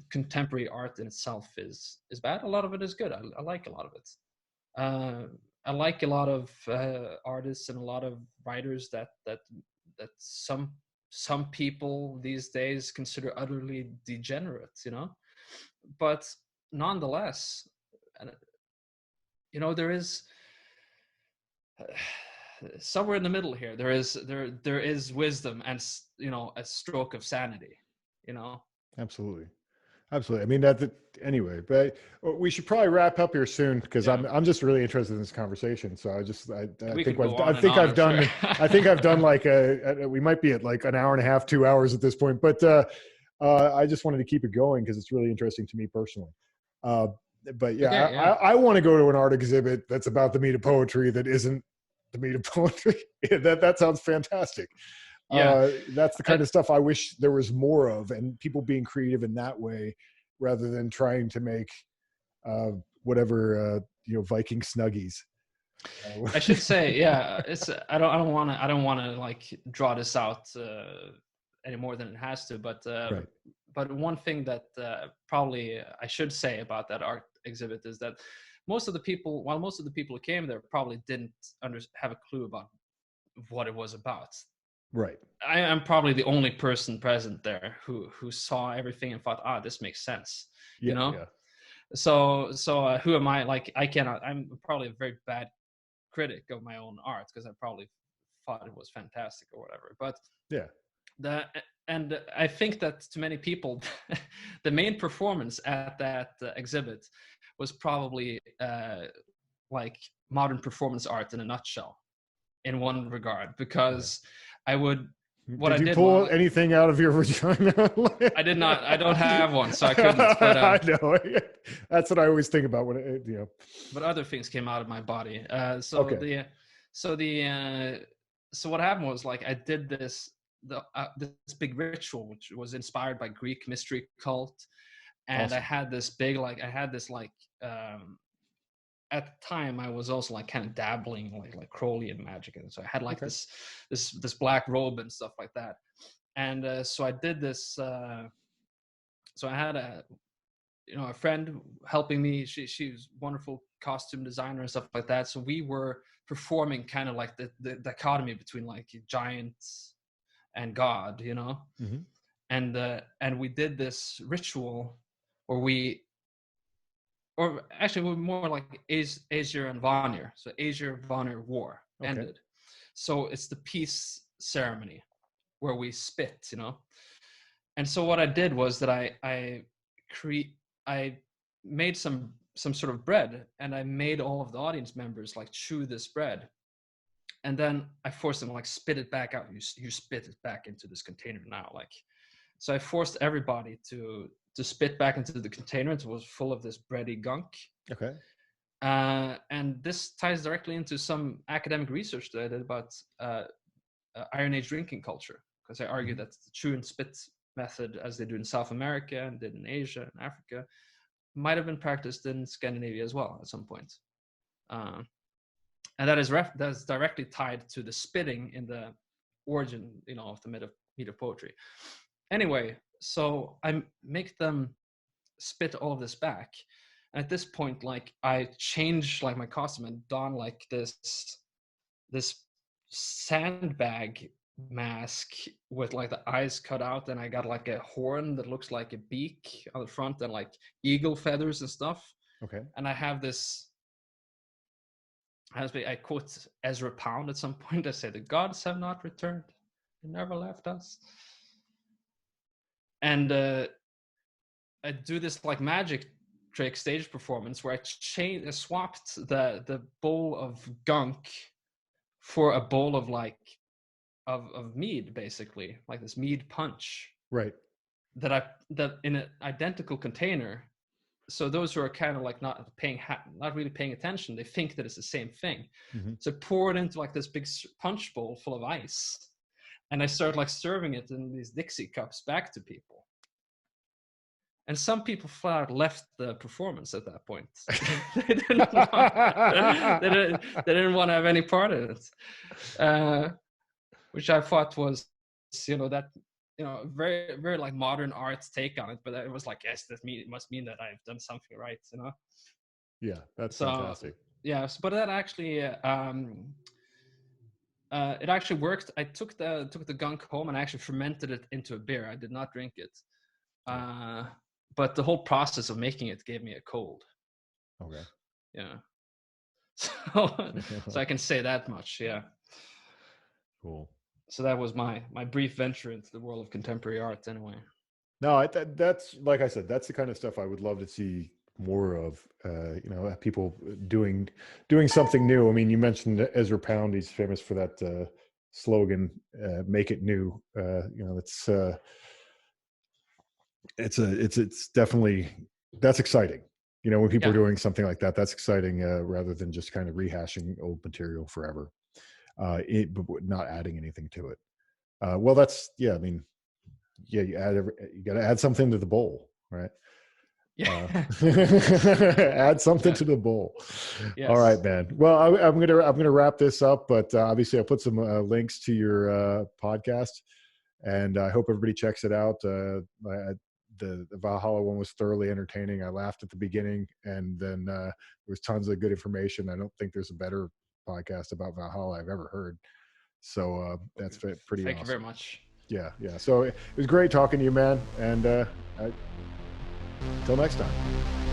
contemporary art in itself is bad. A lot of it is good. I like a lot of it. I like a lot of artists and a lot of writers that some people these days consider utterly degenerate, but nonetheless, there is somewhere in the middle here. There is wisdom and a stroke of sanity. Absolutely. Absolutely. I mean, anyway, but we should probably wrap up here soon because Yeah. I'm just really interested in this conversation. So I We think could go on and on, I've I'm done sure. I think I've done like we might be at like an hour and a half, 2 hours at this point, but I just wanted to keep it going because it's really interesting to me personally. Uh, but yeah, Okay, yeah. I want to go to an art exhibit that's about the meat of poetry that isn't the meat of poetry. That sounds fantastic. Yeah. That's the kind of stuff I wish there was more of, and people being creative in that way rather than trying to make whatever Viking snuggies. I should say, yeah, it's I don't want to like draw this out any more than it has to, but Right. but one thing that probably I should say about that art exhibit is that most of the people who came there probably didn't have a clue about what it was about. Right. I am probably the only person present there who saw everything and thought, this makes sense, you Yeah. know. Yeah. So who am I? Like, I'm probably a very bad critic of my own art because I probably thought it was fantastic or whatever. But Yeah. and I think that to many people, the main performance at that exhibit was probably like modern performance art in a nutshell, in one regard, because I would. What Did I you did pull was anything out of your vagina? I did not. I don't have one, so I couldn't. But I know. That's what I always think about when but other things came out of my body. Okay. So what happened was, like, I did this this big ritual which was inspired by Greek mystery cult, and Awesome. I had this big at the time I was also like kind of dabbling like Crowleyan magic, and so I had like Okay. this black robe and stuff like that, and so I did this. So I had a friend helping me. She was a wonderful costume designer and stuff like that. So we were performing kind of like the dichotomy between like giants and God, Mm-hmm. and we did this ritual where or actually we're more like Aesir and Vanir. So Aesir Vanir war Okay. ended. So it's the peace ceremony where we spit, And so what I did was that I made some sort of bread, and I made all of the audience members like chew this bread, and then I forced them like spit it back out. You spit it back into this container now, like. So I forced everybody to spit back into the container. It was full of this bready gunk. Okay. And this ties directly into some academic research that I did about Iron Age drinking culture, because I argue Mm-hmm. that the chew and spit method, as they do in South America and did in Asia and Africa, might have been practiced in Scandinavia as well at some point. And that's directly tied to the spitting in the origin, of the myth of poetry. Anyway, so I make them spit all of this back. And at this point, like, I change like my costume and don like this sandbag mask with like the eyes cut out, and I got like a horn that looks like a beak on the front and like eagle feathers and stuff. Okay. And I have this, I quote Ezra Pound at some point. I say, the gods have not returned, they never left us. And I do this like magic trick stage performance where I swapped the bowl of gunk for a bowl of like of mead, basically, like this mead punch. Right. That in an identical container. So those who are kind of like not really paying attention, they think that it's the same thing. Mm-hmm. So pour it into like this big punch bowl full of ice, and I start like serving it in these Dixie cups back to people. And some people flat out left the performance at that point. They didn't want to have any part in it, which I thought was, that, very, very like modern art take on it. But it was like, yes, it must mean that I've done something right, Yeah, that's So, fantastic. yes, but that actually, it actually worked. I took the gunk home and I actually fermented it into a beer. I did not drink it. But the whole process of making it gave me a cold. Okay. Yeah. So I can say that much. Yeah. Cool. So that was my brief venture into the world of contemporary art, anyway. No, that's, like I said, that's the kind of stuff I would love to see more of. People doing something new. I mean, you mentioned Ezra Pound. He's famous for that slogan, "Make it new." It's definitely, that's exciting. When people are doing something like that, that's exciting, rather than just kind of rehashing old material forever, but not adding anything to it. Well, that's, I mean, you got to add something to the bowl, right? Yeah. Add something to the bowl. Yes. All right, man. Well, I'm gonna wrap this up, but obviously I'll put some links to your podcast, and I hope everybody checks it out. The Valhalla one was thoroughly entertaining. I laughed at the beginning, and then there was tons of good information. I don't think there's a better podcast about Valhalla I've ever heard. So that's pretty Thank awesome. you very much. Yeah. So it was great talking to you, man. Thank you very much. Yeah. So it was great talking to you, man. And until next time.